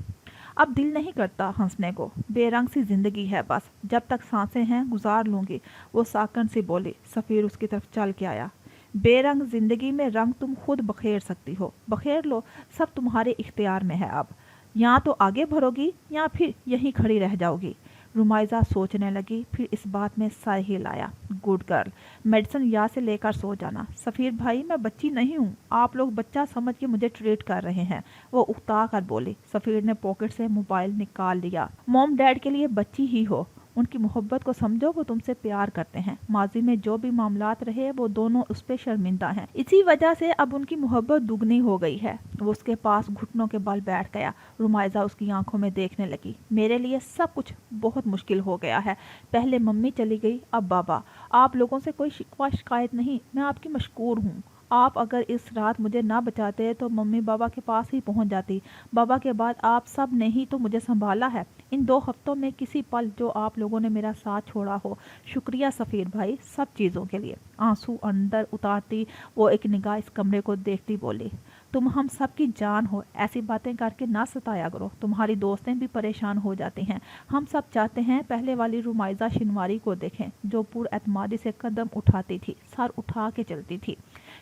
اب دل نہیں کرتا ہنسنے کو، بے رنگ سی زندگی ہے بس، جب تک سانسیں ہیں گزار لوں گی، وہ ساکن سی بولی۔ سفیر اس کی طرف چل کے آیا۔ بے رنگ زندگی میں رنگ تم خود بکھیر سکتی ہو، بکھیر لو، سب تمہارے اختیار میں ہے اب، یا تو آگے بڑھو گی یا پھر یہیں کھڑی رہ جاؤ گی۔ رمائزہ سوچنے لگی، پھر اس بات میں سر ہی لایا۔ گڈ گرل، میڈیسن یا سے لے کر سو جانا۔ سفیر بھائی میں بچی نہیں ہوں، آپ لوگ بچہ سمجھ کے مجھے ٹریٹ کر رہے ہیں، وہ اکتا کر بولی۔ سفیر نے پاکٹ سے موبائل نکال لیا۔ موم ڈیڈ کے لیے بچی ہی ہو، ان کی محبت کو سمجھو، وہ تم سے پیار کرتے ہیں، ماضی میں جو بھی معاملات رہے وہ دونوں اس پہ شرمندہ ہیں، اسی وجہ سے اب ان کی محبت دگنی ہو گئی ہے۔ وہ اس کے پاس گھٹنوں کے بل بیٹھ گیا۔ رمائزہ اس کی آنکھوں میں دیکھنے لگی۔ میرے لیے سب کچھ بہت مشکل ہو گیا ہے، پہلے ممی چلی گئی، اب بابا، آپ لوگوں سے کوئی شکوہ شکایت نہیں، میں آپ کی مشکور ہوں۔ آپ اگر اس رات مجھے نہ بچاتے تو ممی بابا کے پاس ہی پہنچ جاتی، بابا کے بعد آپ سب نے ہی تو مجھے سنبھالا ہے ان 2 ہفتوں میں، کسی پل جو آپ لوگوں نے میرا ساتھ چھوڑا ہو۔ شکریہ سفیر بھائی، سب چیزوں کے لیے۔ آنسو اندر اتارتی وہ ایک نگاہ اس کمرے کو دیکھتی بولی، تم ہم سب کی جان ہو، ایسی باتیں کر کے نہ ستایا کرو، تمہاری دوستیں بھی پریشان ہو جاتی ہیں، ہم سب چاہتے ہیں پہلے والی رمائزہ شنواری کو دیکھیں جو پر اعتمادی سے قدم اٹھاتی تھی، سر اٹھا کے چلتی تھی۔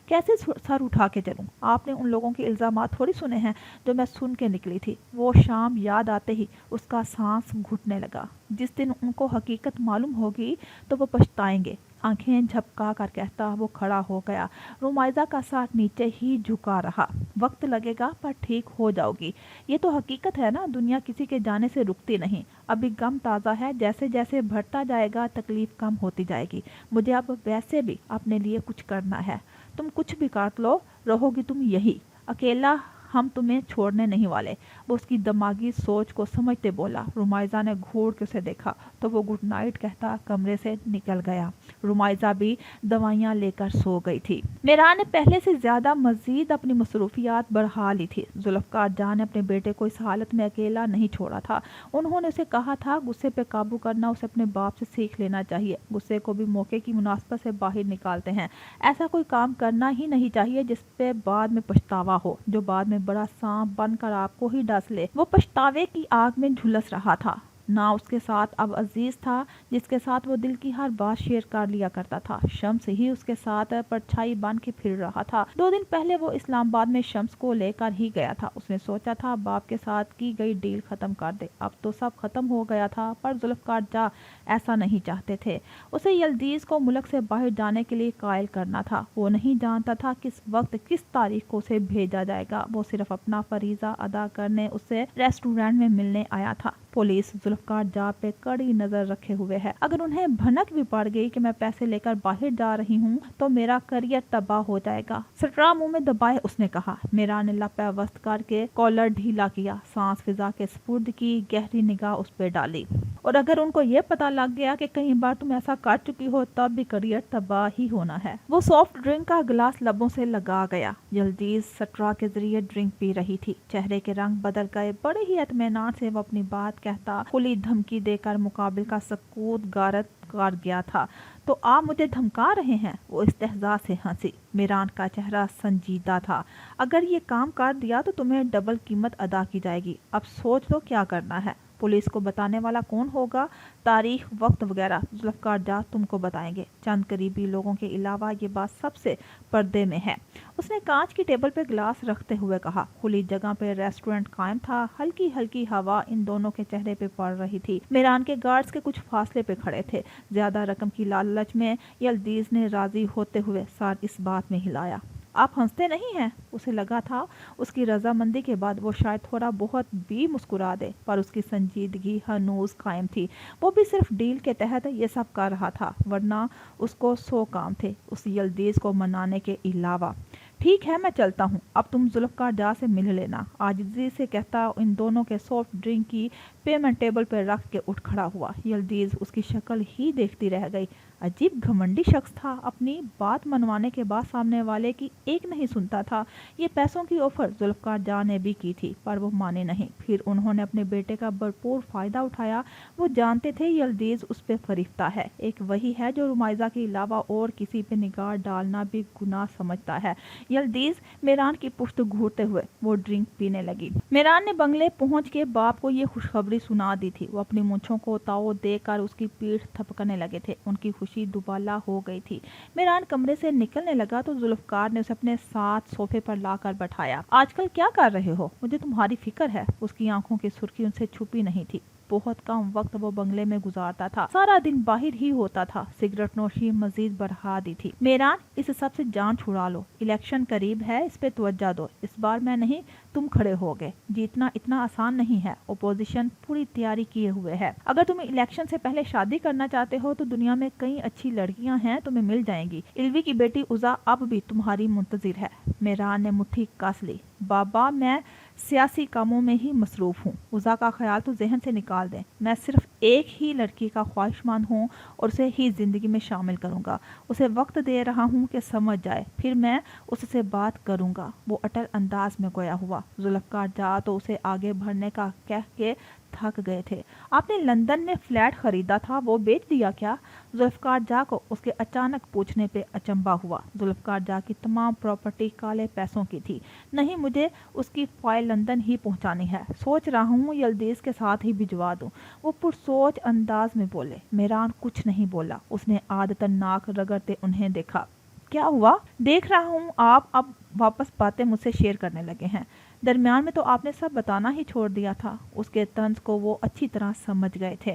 کیسے سر اٹھا کے چلوں؟ آپ نے ان لوگوں کے الزامات تھوڑی سنے ہیں جو میں سن کے نکلی تھی۔ وہ شام یاد آتے ہی اس کا سانس گھٹنے لگا۔ جس دن ان کو حقیقت معلوم ہوگی تو وہ پچھتائیں گے۔ آنکھیں جھپکا کر کہتا وہ کھڑا ہو گیا۔ رمائزہ کا سر نیچے ہی جھکا رہا۔ وقت لگے گا پر ٹھیک ہو جاؤ گی، یہ تو حقیقت ہے نا، دنیا کسی کے جانے سے رکتی نہیں، ابھی غم تازہ ہے، جیسے جیسے بڑھتا جائے گا تکلیف کم ہوتی جائے گی، مجھے اب ویسے بھی اپنے لیے کچھ کرنا ہے، تم کچھ بھی کاٹ لو، رہو گی تم یہی اکیلا، ہم تمہیں چھوڑنے نہیں والے۔ وہ اس کی دماغی سوچ کو سمجھتے بولا۔ رمائزہ نے گھور کے اسے دیکھا تو وہ گڈ نائٹ کہتا کمرے سے نکل گیا۔ رمائزہ بھی دوائیاں لے کر سو گئی تھی۔ میران نے پہلے سے زیادہ مزید اپنی مصروفیات بڑھا لی تھی۔ ذوالفقار جان نے اپنے بیٹے کو اس حالت میں اکیلا نہیں چھوڑا تھا۔ انہوں نے اسے کہا تھا غصے پہ قابو کرنا اسے اپنے باپ سے سیکھ لینا چاہیے، غصے کو بھی موقع کی مناسبت سے باہر نکالتے ہیں، ایسا کوئی کام کرنا ہی نہیں چاہیے جس پہ بعد میں پچھتاوا ہو، جو بعد میں بڑا سانپ بن کر آپ کو ہی ڈس لے۔ وہ پچھتاوے کی آگ میں جھلس رہا تھا، نہ اس کے ساتھ اب عزیز تھا جس کے ساتھ وہ دل کی ہر بات شیئر کر لیا کرتا تھا، شمس ہی اس کے ساتھ پرچھائی بن کے پھر رہا تھا۔ 2 دن پہلے وہ اسلام آباد میں شمس کو لے کر ہی گیا تھا، اس نے سوچا تھا باپ کے ساتھ کی گئی ڈیل ختم کر دے، اب تو سب ختم ہو گیا تھا، پر ذوالفقار جا ایسا نہیں چاہتے تھے، اسے یلدیز کو ملک سے باہر جانے کے لیے قائل کرنا تھا۔ وہ نہیں جانتا تھا کس وقت کس تاریخ کو اسے بھیجا جائے گا، وہ صرف اپنا فریضہ ادا کرنے اسے ریسٹورینٹ میں ملنے آیا تھا۔ پولیس ذوالفقار جا پہ کڑی نظر رکھے ہوئے ہے، اگر انہیں بھنک بھی پڑ گئی کہ میں پیسے لے کر باہر جا رہی ہوں تو میرا کریئر تباہ ہو جائے گا۔ سٹرا منہ میں دبائے اس نے کہا۔ میران نے لپے وسط کر کے کالر ڈھیلا کیا، سانس فضا کے سپرد کی، گہری نگاہ اس پہ ڈالی۔ اور اگر ان کو یہ پتا لگ گیا کہ کئی بار تم ایسا کر چکی ہو تب بھی کریئر تباہ ہی ہونا ہے۔ وہ سافٹ ڈرنک کا گلاس لبوں سے لگا گیا۔ یلدیز سٹرا کے ذریعے ڈرنک پی رہی تھی، چہرے کے رنگ بدل گئے، بڑے ہی اطمینان سے وہ اپنی بات کہتا کھلی دھمکی دے کر مقابل کا سکوت غارت کر گیا تھا۔ تو آپ مجھے دھمکا رہے ہیں؟ وہ استہزاء سے ہنسی۔ میران کا چہرہ سنجیدہ تھا۔ اگر یہ کام کر دیا تو تمہیں ڈبل قیمت ادا کی جائے گی، اب سوچ لو کیا کرنا ہے۔ پولیس کو بتانے والا کون ہوگا؟ تاریخ، وقت وغیرہ ذوالفقار جا تم کو بتائیں گے، چند قریبی لوگوں کے علاوہ یہ بات سب سے پردے میں ہے۔ اس نے کانچ کی ٹیبل پہ گلاس رکھتے ہوئے کہا۔ کھلی جگہ پہ ریسٹورینٹ قائم تھا، ہلکی ہلکی ہوا ان دونوں کے چہرے پہ پڑ رہی تھی۔ میران کے گارڈز کے کچھ فاصلے پہ کھڑے تھے۔ زیادہ رقم کی لالچ میں یلدیز نے راضی ہوتے ہوئے سر اس بات میں ہلایا۔ آپ ہنستے نہیں ہیں؟ اسے لگا تھا اس کی رضامندی کے بعد وہ شاید تھوڑا بہت بھی مسکرا دے، پر اس کی سنجیدگی ہنوز قائم تھی۔ وہ بھی صرف ڈیل کے تحت یہ سب کر رہا تھا، ورنہ اس کو 100 کام تھے اس یلدیز کو منانے کے علاوہ۔ ٹھیک ہے میں چلتا ہوں، اب تم ذوالفقار جا سے مل لینا، عاجزی سے کہتا ان دونوں کے سافٹ ڈرنک کی پیمنٹ ٹیبل پہ رکھ کے اٹھ کھڑا ہوا۔ یلدیز اس کی شکل ہی دیکھتی رہ گئی۔ अजीब घमंडी शख्स था, अपनी बात मनवाने के बाद सामने वाले की एक नहीं सुनता था। ये पैसों की ऑफर जुल्फकार जहाँ ने भी की थी, पर वो माने नहीं। फिर उन्होंने अपने बेटे का भरपूर फायदा उठाया। वो जानते थे यल्दीज उस पे फरिश्ता है, एक वही है जो रुमाइजा के अलावा और किसी पे निगाह डालना भी गुनाह समझता है। यल्दीज मेरान की पुश्त घूरते हुए वो ड्रिंक पीने लगी। मेरान ने बंगले पहुंच के बाप को ये खुशखबरी सुना दी थी। वो अपनी मूंछों को ताव देकर उसकी पीठ थपकने लगे थे। उनकी खुशी दुबाला हो गई थी। मेरान कमरे से निकलने लगा तो जुल्फकार ने उसे अपने साथ सोफे पर लाकर बैठाया। आजकल क्या कर रहे हो? मुझे तुम्हारी फिक्र है। उसकी आंखों की सुर्खी उनसे छुपी नहीं थी। बहुत कम वक्त वो बंगले में गुजारता था, सारा दिन बाहर ही होता था। सिगरेट नोशी मजीद बढ़ा दी थी। मेरान, इस सब से जान छुड़ा लो, इलेक्शन करीब है, इस पे तवज्जो दो। इस बार मैं नहीं, तुम खड़े हो गए। जीतना इतना आसान नहीं है। ओपोजिशन पूरी तैयारी किए हुए है। अगर तुम इलेक्शन से पहले शादी करना चाहते हो तो दुनिया में कई अच्छी लड़कियां हैं, तुम्हें मिल जाएंगी। इल्वी की बेटी उज़ा अब भी तुम्हारी मुंतजिर है। मेरान ने मुट्ठी कस ली। बाबा, मैं सियासी कामों में ही मसरूफ हूँ। उज़ा का ख्याल तो जहन से निकाल दें। मैं सिर्फ एक ही लड़की का ख्वाहिशमंद हूँ और उसे ही जिंदगी में शामिल करूँगा। उसे वक्त दे रहा हूँ कि समझ जाए, फिर मैं उससे बात करूँगा। वो अटल अंदाज में गोया हुआ। जुल्फकार जा तो उसे आगे बढ़ने का कह के थक गए थे। आपने लंदन में फ्लैट खरीदा था, वो बेच दिया क्या? जुल्फकार जा को उसके अचानक पूछने पे अचंबा हुआ। जुल्फकार जा की तमाम प्रॉपर्टी काले पैसों की थी। नहीं, मुझे उसकी फाइल लंदन ही पहुंचानी है। सोच रहा हूँ यल्दीज के साथ ही भिजवा दूं। वो पुरसोच अंदाज में बोले। मेरान कुछ नहीं बोला। उसने आदतन नाक रगड़ते उन्हें देखा। क्या हुआ? देख रहा हूँ आप अब वापस बातें मुझसे शेयर करने लगे हैं। दरमियान में तो आपने सब बताना ही छोड़ दिया था। उसके तंज को वो अच्छी तरह समझ गए थे।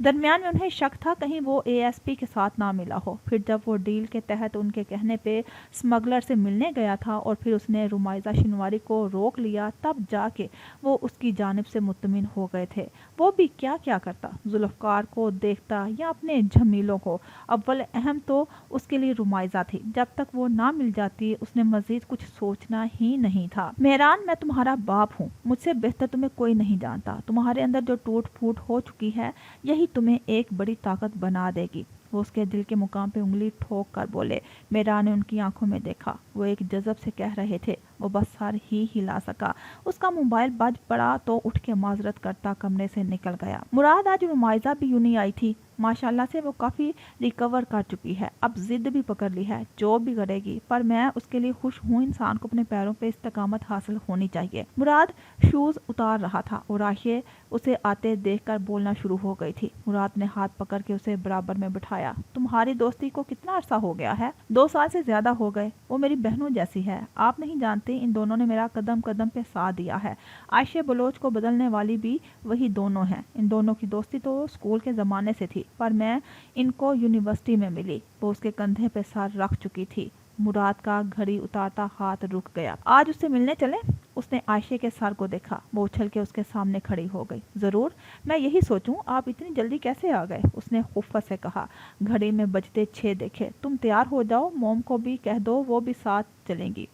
दरमियान में उन्हें शक था कहीं वो एएसपी के साथ ना मिला हो। फिर जब वो डील के तहत उनके कहने पे स्मगलर से मिलने गया था और फिर उसने रुमाइजा शिनवारी को रोक लिया, तब जाके वो उसकी जानिब से मुतमिन हो गए थे। वो भी क्या क्या करता, जुल्फकार को देखता या अपने झमीलों को। अव्वल अहम तो उसके लिए रुमाइजा थी। जब तक वो ना मिल जाती उसने मजीद कुछ सोचना ही नहीं था। मेहरान, मैं तुम्हारा बाप हूँ। मुझसे बेहतर तुम्हें कोई नहीं जानता। तुम्हारे अंदर जो टूट फूट हो चुकी है यही तुम्हें एक बड़ी ताकत बना देगी। वो उसके दिल के मुकाम पे उंगली ठोक कर बोले। मेरा ने उनकी आंखों में देखा। वो एक जज़ब से कह रहे थे। वो बस सर ही हिला सका। उसका मोबाइल बज पड़ा तो उठ के माजरत करता कमरे से निकल गया। मुराद, आज रुमाइजा भी यूं नहीं आई थी। माशाल्लाह से वो काफ़ी रिकवर कर चुकी है। अब जिद भी पकड़ ली है, जो भी करेगी। पर मैं उसके लिए खुश हूँ। इंसान को अपने पैरों पे इस्तकामत हासिल होनी चाहिए। मुराद शूज़ उतार रहा था और आशे उसे आते देखकर बोलना शुरू हो गई थी। मुराद ने हाथ पकड़ के उसे बराबर में बिठाया। तुम्हारी दोस्ती को कितना अरसा हो गया है? 2 साल से ज्यादा हो गए। वो मेरी बहनों जैसी है। आप नहीं जानते, इन दोनों ने मेरा कदम कदम पे साथ दिया है। आयशे बलोच को बदलने वाली भी वही दोनों हैं। इन दोनों की दोस्ती तो स्कूल के ज़माने से थी, पर मैं इनको यूनिवर्सिटी में मिली। वो उसके कंधे पे सर रख चुकी थी। मुराद का घड़ी उतारता हाथ रुक गया। आज उससे मिलने चले? उसने आयशे के सर को देखा। वो उछल के उसके सामने खड़ी हो गई। जरूर, मैं यही सोचूं आप इतनी जल्दी कैसे आ गए? उसने खुफ़्फ़त से कहा। घड़ी में बजते 6 देखे। तुम तैयार हो जाओ, मोम को भी कह दो, वो भी साथ चलेंगी।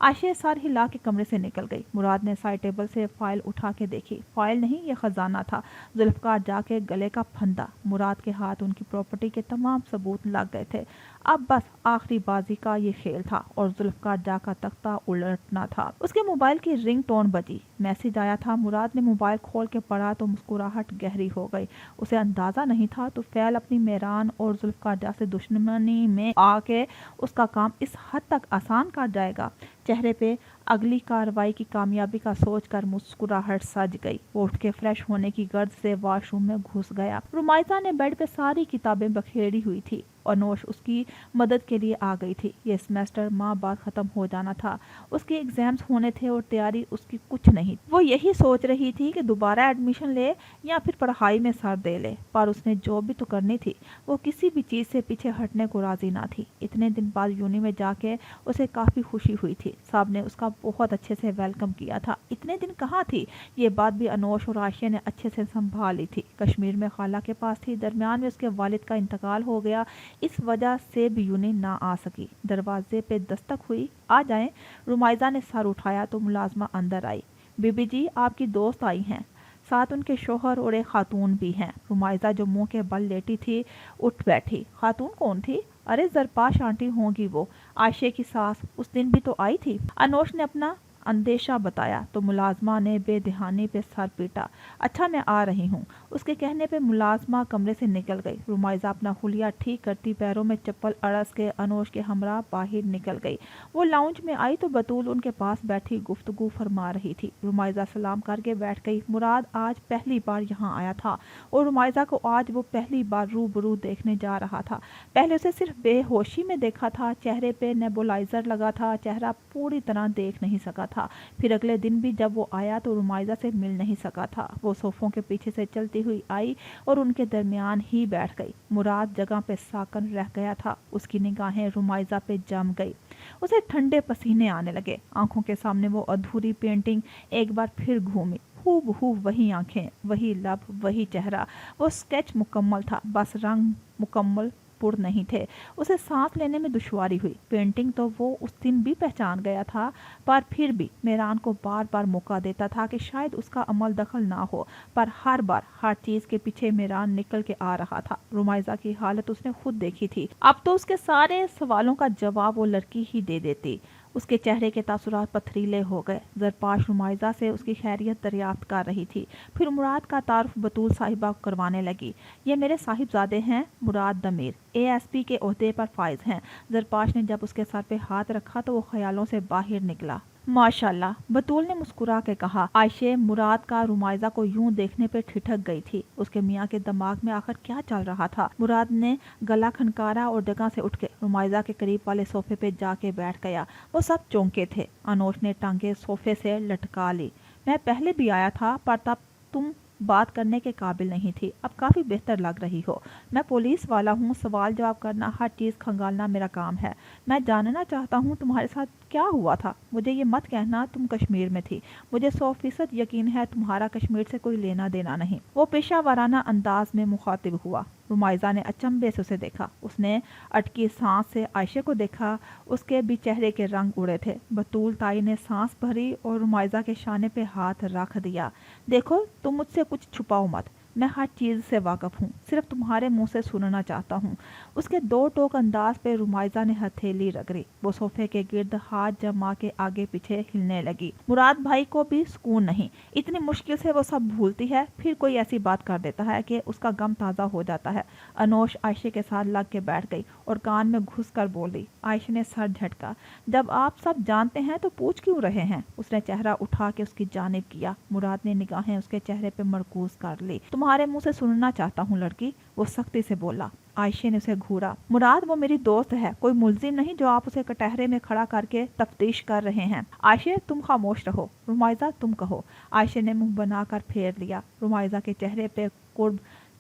आयशे सर हिला के कमरे से निकल गई। मुराद ने साइड टेबल से फाइल उठा के देखी। फाइल नहीं, ये खजाना था। जुल्फकार जाके गले का फंदा। मुराद के हाथ उनकी प्रॉपर्टी के तमाम सबूत लग गए थे। अब बस आखिरी बाजी का ये खेल था और जुल्फकार जा का तख्ता उलटना था। उसके मोबाइल की रिंग टोन बजी। मैसेज आया था। मुराद ने मोबाइल खोल के पढ़ा तो मुस्कुराहट गहरी हो गई। उसे अंदाजा नहीं था तो फैल अपनी मेहरान और जुल्फकार जा से दुश्मनी में आके उसका काम इस हद तक आसान कर जाएगा। चेहरे पे अगली कार्रवाई की कामयाबी का सोचकर मुस्कुराहट सज गई। वो उठ के फ्रेश होने की गर्ज से वॉशरूम में घुस गया। रुमाइसा ने बेड पे सारी किताबें बखेड़ी हुई थी। अनोश उसकी मदद के लिए आ गई थी। ये सेमेस्टर माह बाद ख़त्म हो जाना था। उसके एग्जाम्स होने थे और तैयारी उसकी कुछ नहीं। वो यही सोच रही थी कि दोबारा एडमिशन ले या फिर पढ़ाई में सर दे ले, पर उसने जॉब भी तो करनी थी। वो किसी भी चीज़ से पीछे हटने को राजी ना थी। इतने दिन बाद यूनी में जाके उसे काफ़ी खुशी हुई थी। साहब ने उसका बहुत अच्छे से वेलकम किया था। इतने दिन कहाँ थी? ये बात भी अनोश और आशिया ने अच्छे से संभाल ली थी। कश्मीर में खाला के पास थी। दरमियान में उसके वालिद का इंतकाल हो गया। इस वजह से भी यूनी ना आ सकी। दरवाजे पे दस्तक हुई। आ जाएं। रुमाइजा ने सर उठाया तो मुलाजमा अंदर आई। बीबी जी, आपकी दोस्त आई हैं। ساتھ ان کے شوہر اور ایک خاتون بھی ہیں۔ رمائزہ جو منہ کے بل لیٹی تھی اٹھ بیٹھی۔ خاتون کون تھی؟ ارے زرپاش آنٹی ہوں گی وہ، عائشہ کی ساس، اس دن بھی تو آئی تھی۔ انوش نے اپنا اندیشہ بتایا تو ملازمہ نے بے دہانی پہ سر پیٹا۔ اچھا میں آ رہی ہوں۔ اس کے کہنے پہ ملازمہ کمرے سے نکل گئی۔ رمائزہ اپنا حلیہ ٹھیک کرتی پیروں میں چپل اڑس کے انوش کے ہمراہ باہر نکل گئی۔ وہ لاؤنج میں آئی تو بطول ان کے پاس بیٹھی گفتگو فرما رہی تھی۔ رمائزہ سلام کر کے بیٹھ گئی۔ مراد آج پہلی بار یہاں آیا تھا اور رمائزہ کو آج وہ پہلی بار روبرو دیکھنے جا رہا تھا۔ پہلے اسے صرف بے ہوشی میں دیکھا تھا، چہرے پہ نیبولائزر لگا تھا، چہرہ پوری طرح دیکھ نہیں سکا تھا۔ پھر اگلے دن بھی جب وہ آیا تو رمائزہ سے مل نہیں سکا تھا۔ وہ صوفوں کے پیچھے سے چلتی ہوئی آئی اور ان کے درمیان ہی بیٹھ گئی۔ مراد جگہ پہ ساکن رہ گیا تھا۔ اس کی نگاہیں رمائزہ پہ جم گئی۔ اسے ٹھنڈے پسینے آنے لگے۔ آنکھوں کے سامنے وہ ادھوری پینٹنگ ایک بار پھر گھومی۔ ہو وہی آنکھیں، وہی لب، وہی چہرہ۔ وہ سکیچ مکمل تھا، بس رنگ مکمل پر نہیں تھے۔ اسے سانس لینے میں دشواری ہوئی۔ پینٹنگ تو وہ اس دن بھی پہچان گیا تھا، پر پھر بھی میران کو بار بار موقع دیتا تھا کہ شاید اس کا عمل دخل نہ ہو، پر ہر بار ہر چیز کے پیچھے میران نکل کے آ رہا تھا۔ رمائزہ کی حالت اس نے خود دیکھی تھی۔ اب تو اس کے سارے سوالوں کا جواب وہ لڑکی ہی دے دیتی۔ اس کے چہرے کے تاثرات پتھریلے ہو گئے۔ زرپاش رمائزہ سے اس کی خیریت دریافت کر رہی تھی، پھر مراد کا تعارف بطول صاحبہ کروانے لگی۔ یہ میرے صاحبزادے ہیں، مراد دمیر، ASP کے عہدے پر فائز ہیں۔ زرپاش نے جب اس کے سر پہ ہاتھ رکھا تو وہ خیالوں سے باہر نکلا۔ ماشاءاللہ، بطول نے مسکرا کے کہا۔ عائشہ مراد کا رمائزہ کو یوں دیکھنے پہ ٹھٹک گئی تھی۔ اس کے میاں کے دماغ میں آخر کیا چل رہا تھا؟ مراد نے گلا کھنکارا اور جگہ سے اٹھ کے رمائزہ کے قریب والے صوفے پہ جا کے بیٹھ گیا۔ وہ سب چونکے تھے۔ انوش نے ٹانگیں صوفے سے لٹکا لی۔ میں پہلے بھی آیا تھا، پر تب تم بات کرنے کے قابل نہیں تھی، اب کافی بہتر لگ رہی ہو۔ میں پولیس والا ہوں، سوال جواب کرنا، ہر چیز کھنگالنا میرا کام ہے۔ میں جاننا چاہتا ہوں تمہارے ساتھ کیا ہوا تھا۔ مجھے یہ مت کہنا تم کشمیر میں تھی، مجھے 100% یقین ہے تمہارا کشمیر سے کوئی لینا دینا نہیں۔ وہ پیشہ ورانہ انداز میں مخاطب ہوا۔ رمائزہ نے اچنبے سے اسے دیکھا۔ اس نے اٹکی سانس سے عائشہ کو دیکھا، اس کے بھی چہرے کے رنگ اڑے تھے۔ بطول تائی نے سانس بھری اور رمائزہ کے شانے پہ ہاتھ رکھ دیا۔ دیکھو تم مجھ سے کچھ چھپاؤ مت، میں ہر چیز سے واقف ہوں، صرف تمہارے منہ سے سننا چاہتا ہوں۔ اس کے دو ٹوک انداز پہ رمائزہ نے ہتھیلی رگڑی۔ وہ صوفے کے گرد ہاتھ جما کے آگے پیچھے ہلنے لگی۔ مراد بھائی کو بھی سکون نہیں، اتنی مشکل سے وہ سب بھولتی ہے، پھر کوئی ایسی بات کر دیتا ہے کہ اس کا غم تازہ ہو جاتا ہے۔ انوش عائشہ کے ساتھ لگ کے بیٹھ گئی اور کان میں گھس کر بولی۔ عائشہ نے سر جھٹکا۔ جب آپ سب جانتے ہیں تو پوچھ کیوں رہے ہیں؟ اس نے چہرہ اٹھا کے اس کی جانب کیا۔ مراد نے نگاہیں اس کے چہرے پہ مرکوز کر لی۔ تمہارے منہ سے سننا چاہتا ہوں لڑکی، وہ سختی سے بولا۔ عائشہ نے اسے گھورا۔ مراد وہ میری دوست ہے، کوئی ملزم نہیں جو آپ اسے کٹہرے میں کھڑا کر کے تفتیش کر رہے ہیں۔ عائشہ تم خاموش رہو، رمائزہ تم کہو۔ عائشہ نے منہ بنا کر پھیر لیا۔ رمائزہ کے چہرے پہ قرب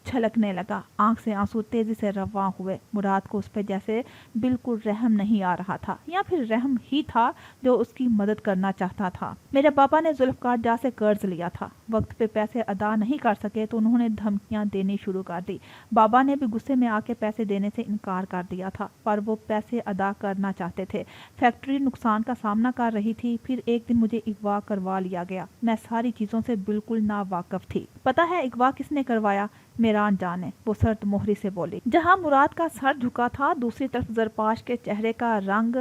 چھلکنے لگا، آنکھ سے آنسو تیزی سے رواں ہوئے۔ مراد کو اس پہ جیسے بالکل رحم نہیں آ رہا تھا، یا پھر رحم ہی تھا جو اس کی مدد کرنا چاہتا تھا۔ میرے پاپا نے ذوالفقار جا سے قرض لیا تھا، وقت پہ پیسے ادا نہیں کر سکے تو انہوں نے دھمکیاں دینی شروع کر دی۔ بابا نے بھی غصے میں آ کے پیسے دینے سے انکار کر دیا تھا، پر وہ پیسے ادا کرنا چاہتے تھے۔ فیکٹری نقصان کا سامنا کر رہی تھی، پھر ایک دن مجھے اغوا کروا لیا گیا۔ میں ساری چیزوں سے بالکل ناواقف تھی۔ پتہ ہے اغوا کس نے کروایا؟ میران جان نے، وہ سرد مہری سے بولی۔ جہاں مراد کا سر جھکا تھا، دوسری طرف زرپاش کے چہرے کا رنگ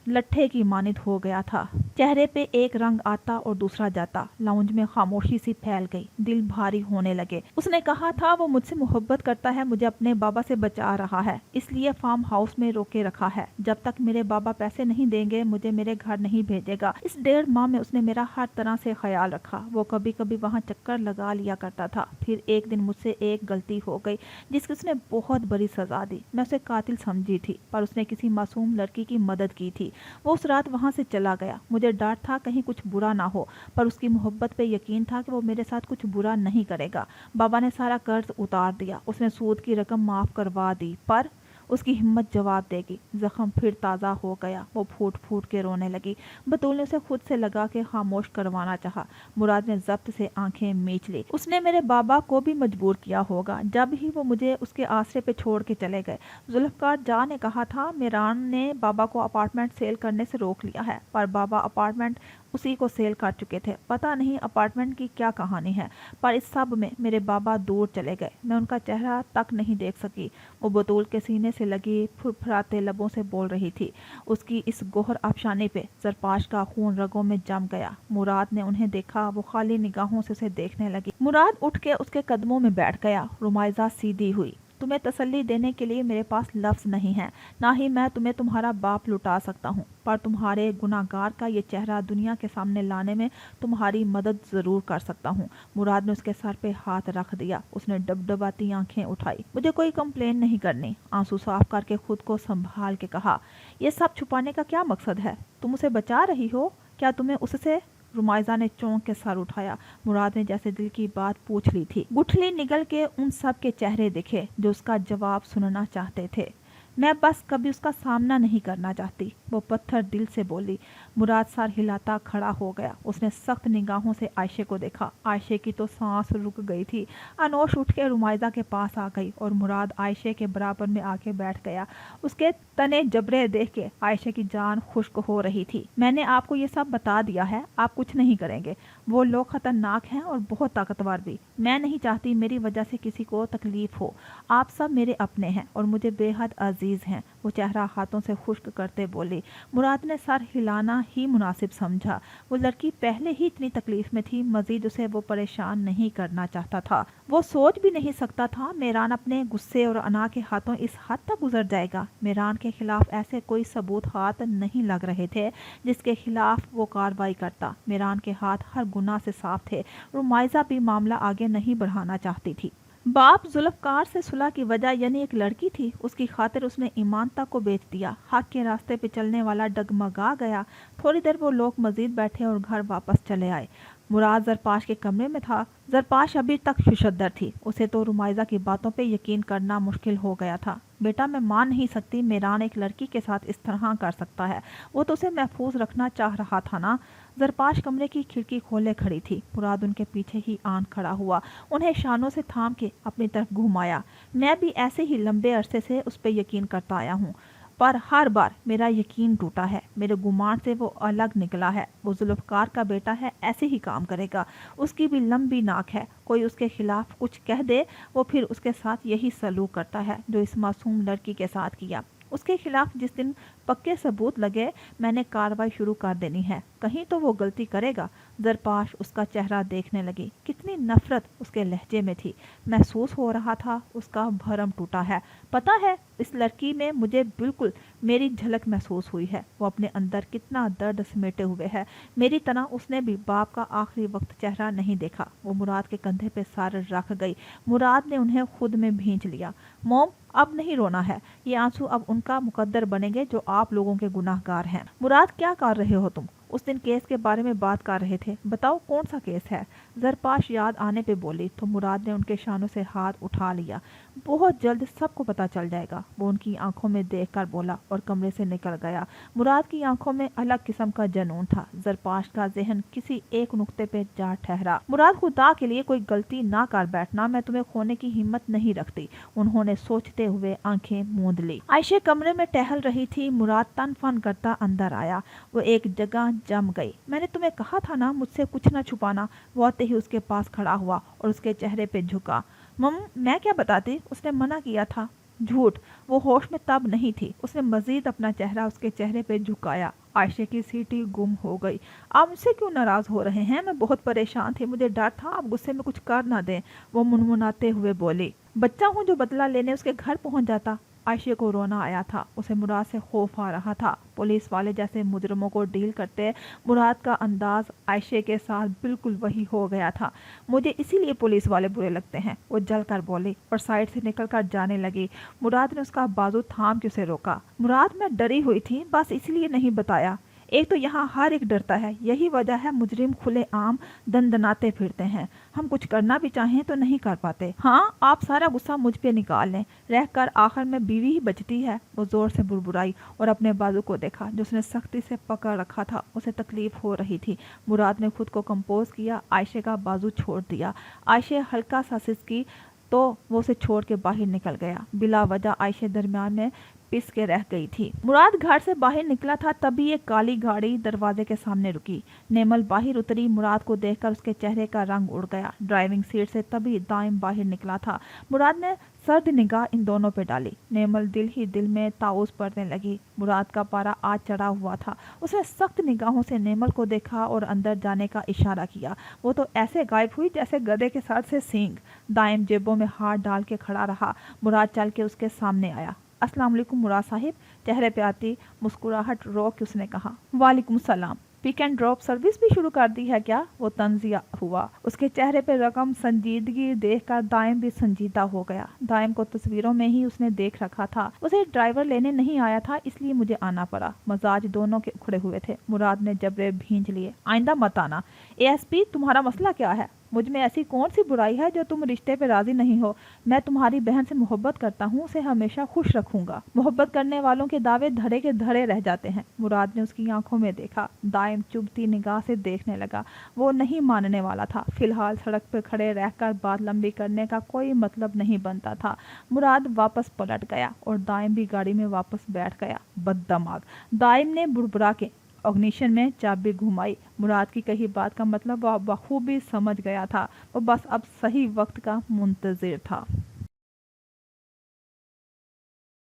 لٹھے کی مانند ہو گیا تھا۔ چہرے پہ ایک رنگ آتا اور دوسرا جاتا۔ لاؤنج میں خاموشی سی پھیل گئی، دل بھاری ہونے لگے۔ اس نے کہا تھا وہ مجھ سے محبت کرتا ہے، مجھے اپنے بابا سے بچا رہا ہے، اس لیے فارم ہاؤس میں روکے رکھا ہے۔ جب تک میرے بابا پیسے نہیں دیں گے مجھے میرے گھر نہیں بھیجے گا۔ اس 1.5 ماہ میں اس نے میرا ہر طرح سے خیال رکھا۔ وہ کبھی کبھی وہاں چکر لگا لیا کرتا تھا۔ پھر ایک دن مجھ سے ایک غلطی ہو گئی جس کی اس نے بہت بڑی سزا دی۔ میں اسے قاتل سمجھی تھی، پر اس نے کسی معصوم لڑکی کی مدد کی تھی۔ وہ اس رات وہاں سے چلا گیا۔ مجھے ڈر تھا کہیں کچھ برا نہ ہو، پر اس کی محبت پہ یقین تھا کہ وہ میرے ساتھ کچھ برا نہیں کرے گا۔ بابا نے سارا قرض اتار دیا، اس نے سود کی رقم معاف کروا دی، پر اس کی ہمت جواب دے گی۔ زخم پھر تازہ ہو گیا، وہ پھوٹ پھوٹ کے رونے لگی۔ بطول نے اسے خود سے لگا کے خاموش کروانا چاہا۔ مراد نے ضبط سے آنکھیں میچ لی۔ اس نے میرے بابا کو بھی مجبور کیا ہوگا، جب ہی وہ مجھے اس کے آسرے پہ چھوڑ کے چلے گئے۔ ذوالفقار جا نے کہا تھا میران نے بابا کو اپارٹمنٹ سیل کرنے سے روک لیا ہے، پر بابا اپارٹمنٹ उसी को सेल कर चुके थे। पता नहीं अपार्टमेंट की क्या कहानी है, पर इस सब में मेरे बाबा दूर चले गए। मैं उनका चेहरा तक नहीं देख सकी। वो बतूल के सीने से लगी फुरफुराते लबों से बोल रही थी। उसकी इस गोहर अफसाने पे जरपाश का खून रगों में जम गया। मुराद ने उन्हें देखा। वो खाली निगाहों से उसे देखने लगी। मुराद उठ के उसके कदमों में बैठ गया। रुमाइजा सीधी हुई। तुम्हें तसल्ली देने के लिए मेरे पास लफ्ज़ नहीं है, ना ही मैं तुम्हें तुम्हारा बाप लुटा सकता हूँ, पर तुम्हारे गुनाहगार का ये चेहरा दुनिया के सामने लाने में तुम्हारी मदद ज़रूर कर सकता हूँ। मुराद ने उसके सर पे हाथ रख दिया। उसने डबडबाती आंखें उठाई। मुझे कोई कंप्लेन नहीं करनी। आंसू साफ करके खुद को संभाल के कहा। ये सब छुपाने का क्या मकसद है? तुम उसे बचा रही हो? क्या तुम्हें उससे? रुमाइजा ने चौंक के सर उठाया। मुराद ने जैसे दिल की बात पूछ ली थी। गुठली निगल के उन सब के चेहरे दिखे जो उसका जवाब सुनना चाहते थे। मैं बस कभी उसका सामना नहीं करना चाहती, वो पत्थर दिल से बोली। मुराद सर हिलाता खड़ा हो गया। उसने सख्त निगाहों से आयशे को देखा। आयशे की तो सांस रुक गई थी। अनोश उठ के रुमाइजा के पास आ गई और मुराद आयशे के बराबर में आके बैठ गया। उसके तने जबरे देख के आयशे की जान खुश्क हो रही थी। मैंने आपको ये सब बता दिया है, आप कुछ नहीं करेंगे। वो लोग खतरनाक हैं और बहुत ताकतवर भी। मैं नहीं चाहती मेरी वजह से किसी को तकलीफ हो। आप सब मेरे अपने हैं और मुझे बेहद अजीज हैं। वो चेहरा हाथों से खुश्क करते बोली। मुराद ने सर हिलाना ही मुनासिब समझा। वो लड़की पहले ही इतनी तकलीफ में थी, मजीद उसे वो परेशान नहीं करना चाहता था। वो सोच भी नहीं सकता था मेरान अपने गुस्से और अना के हाथों इस हद तक गुजर जाएगा। मेरान के खिलाफ ऐसे कोई सबूत हाथ नहीं लग रहे थे जिसके खिलाफ वो कार्रवाई करता। मेरान के हाथ हर गुनाह से साफ थे। रुमाइजा भी मामला आगे नहीं बढ़ाना चाहती थी। बाप जुल्फकार से सुलह की वजह यानी एक लड़की थी। उसकी खातिर उसने ईमान तक को बेच दिया। हक के रास्ते पे चलने वाला डगमगा गया। थोड़ी देर वो लोग मजीद बैठे और घर वापस चले आए। मुराद जरपाश के कमरे में था। जरपाश अभी तक शुशद्दर थी। उसे तो रुमाइजा की बातों पे यकीन करना मुश्किल हो गया था। बेटा, मैं मान नहीं सकती मेरान एक लड़की के साथ इस तरह कर सकता है। वो तो उसे महफूज रखना चाह रहा था ना। जरपाश कमरे की खिड़की खोले खड़ी थी। मुराद उनके पीछे ही आन खड़ा हुआ, उन्हें शानों से थाम के अपनी तरफ घुमाया। मैं भी ऐसे ही लंबे अरसे से उस पर यकीन करता आया हूँ, पर हर बार मेरा यकीन टूटा है। मेरे गुमान से वो अलग निकला है। वो जुल्फकार का बेटा है, ऐसे ही काम करेगा। उसकी भी लंबी नाक है। कोई उसके खिलाफ कुछ कह दे, वो फिर उसके साथ यही सलूक करता है जो इस मासूम लड़की के साथ किया। उसके खिलाफ जिस दिन पक्के सबूत लगे, मैंने कार्रवाई शुरू कर देनी है। कहीं तो वो गलती करेगा। जरपाश उसका चेहरा देखने लगी। कितनी नफरत उसके लहजे में थी। महसूस हो रहा था उसका भरम टूटा है। पता है, इस लड़की में मुझे बिल्कुल मेरी झलक महसूस हुई है। वो अपने अंदर कितना दर्द समेटे हुए है। मेरी तरह उसने भी बाप का आखिरी वक्त चेहरा नहीं देखा। वो मुराद के कंधे पे सर रख गई। मुराद ने उन्हें खुद में भींच लिया। मोम, अब नहीं रोना है। ये आंसू अब उनका मुकद्दर बनेंगे जो आप लोगों के गुनाहगार हैं। मुराद, क्या कर रहे हो तुम? उस दिन केस के बारे में बात कर रहे थे, बताओ कौन सा केस है? जरपाश याद आने पे बोली तो मुराद ने उनके शानों से हाथ उठा लिया। बहुत जल्द सबको पता चल जाएगा, वो उनकी आंखों में देखकर बोला और कमरे से निकल गया। मुराद की आंखों में अलग किस्म का जनून था। जरपाश का जहन किसी एक नुक्ते पे जा ठहरा। मुराद, खुदा के लिए कोई गलती ना कर बैठना, मैं तुम्हें खोने की हिम्मत नहीं रखती। उन्होंने सोचते हुए आंखें मूंद ली। आयशे कमरे में टहल रही थी। मुराद तन फन करता अंदर आया। वो एक जगह जम गई। मैंने तुम्हें कहा था ना मुझसे कुछ न छुपाना। वो आते ही उसके पास खड़ा हुआ और उसके चेहरे पे झुका। मैं क्या बताती? उसने मना किया था। झूठ। वो होश में तब नहीं थी। उसने मजीद अपना चेहरा उसके चेहरे पे झुकाया। आयशे की सीटी गुम हो गई। आप मुझसे क्यों नाराज हो रहे हैं? मैं बहुत परेशान थी, मुझे डर था आप गुस्से में कुछ कर ना दें। वो मुनमुनाते हुए बोली। बच्चा हूँ जो बदला लेने उसके घर पहुंच जाता। आयशे को रोना आया था। उसे मुराद से खौफ आ रहा था। पुलिस वाले जैसे मुजरमों को डील करते मुराद का अंदाज आयशे के साथ बिल्कुल वही हो गया था। मुझे इसीलिए पुलिस वाले बुरे लगते हैं, वो जल कर बोली और साइड से निकलकर जाने लगी। मुराद ने उसका बाजू थाम के उसे रोका। मुराद, मैं डरी हुई थी, बस इसलिए नहीं बताया। एक तो यहाँ हर एक डरता है, यही वजह है मुजरिम खुले आम दंदनाते फिरते हैं। हम कुछ करना भी चाहें तो नहीं कर पाते। हाँ, आप सारा गुस्सा मुझ पे निकाल लें, रह कर आखिर में बीवी ही बचती है। वो जोर से बुरबुराई और अपने बाजू को देखा जो उसने सख्ती से पकड़ रखा था। उसे तकलीफ हो रही थी। मुराद ने खुद को कंपोज किया। आयशे का बाजू छोड़ दिया। आयशे हल्का सा सिसकी तो वो उसे छोड़ के बाहर निकल गया। बिला वजह आयशे दरमियान में पिस के रह गई थी। मुराद घर से बाहर निकला था तभी एक काली गाड़ी दरवाजे के सामने रुकी। नेमल बाहर उतरी। मुराद को देखकर उसके चेहरे का रंग उड़ गया। ड्राइविंग सीट से तभी दाइम बाहर निकला था। मुराद ने सर्द निगाह इन दोनों पे डाली। नेमल दिल ही दिल में ताउस पड़ने लगी। मुराद का पारा आज चढ़ा हुआ था। उसने सख्त निगाहों से नेमल को देखा और अंदर जाने का इशारा किया। वो तो ऐसे गायब हुई जैसे गधे के सर से सींग। दाइम जेबों में हाथ डाल के खड़ा रहा। मुराद चल के उसके सामने आया। अस्सलाम वालेकुम मुराद साहिब, चेहरे पे आती मुस्कुराहट रोक के उसने कहा। वालेकुम सलाम। पिक एंड ड्रॉप सर्विस भी शुरू कर दी है क्या? वो तंजिया हुआ। उसके चेहरे पे रकम संजीदगी देखकर दाइम भी संजीदा हो गया। दाइम को तस्वीरों में ही उसने देख रखा था। उसे ड्राइवर लेने नहीं आया था, इसलिए मुझे आना पड़ा। मजाज दोनों के उखड़े हुए थे। मुराद ने जबरे भींच लिए। आइंदा मत आना। एएसपी, तुम्हारा मसला क्या है? मुझ में ऐसी कौन सी बुराई है जो तुम रिश्ते पे राजी नहीं हो? मैं तुम्हारी बहन से मोहब्बत करता हूँ, उसे हमेशा खुश रखूंगा। मोहब्बत करने वालों के दावे धड़े के धड़े रह जाते हैं। मुराद ने उसकी आंखों में देखा। दाइम चुभती निगाह से देखने लगा। वो नहीं मानने वाला था। फिलहाल सड़क पर खड़े रहकर बात लंबी करने का कोई मतलब नहीं बनता था। मुराद वापस पलट गया और दाइम भी गाड़ी में वापस बैठ गया। बददिमाग, दाइम ने बुड़बुड़ा के ऑग्निशन में चाबी घुमाई। मुराद की कही बात का मतलब वह बखूबी समझ गया था। वो बस अब सही वक्त का मुंतजिर था।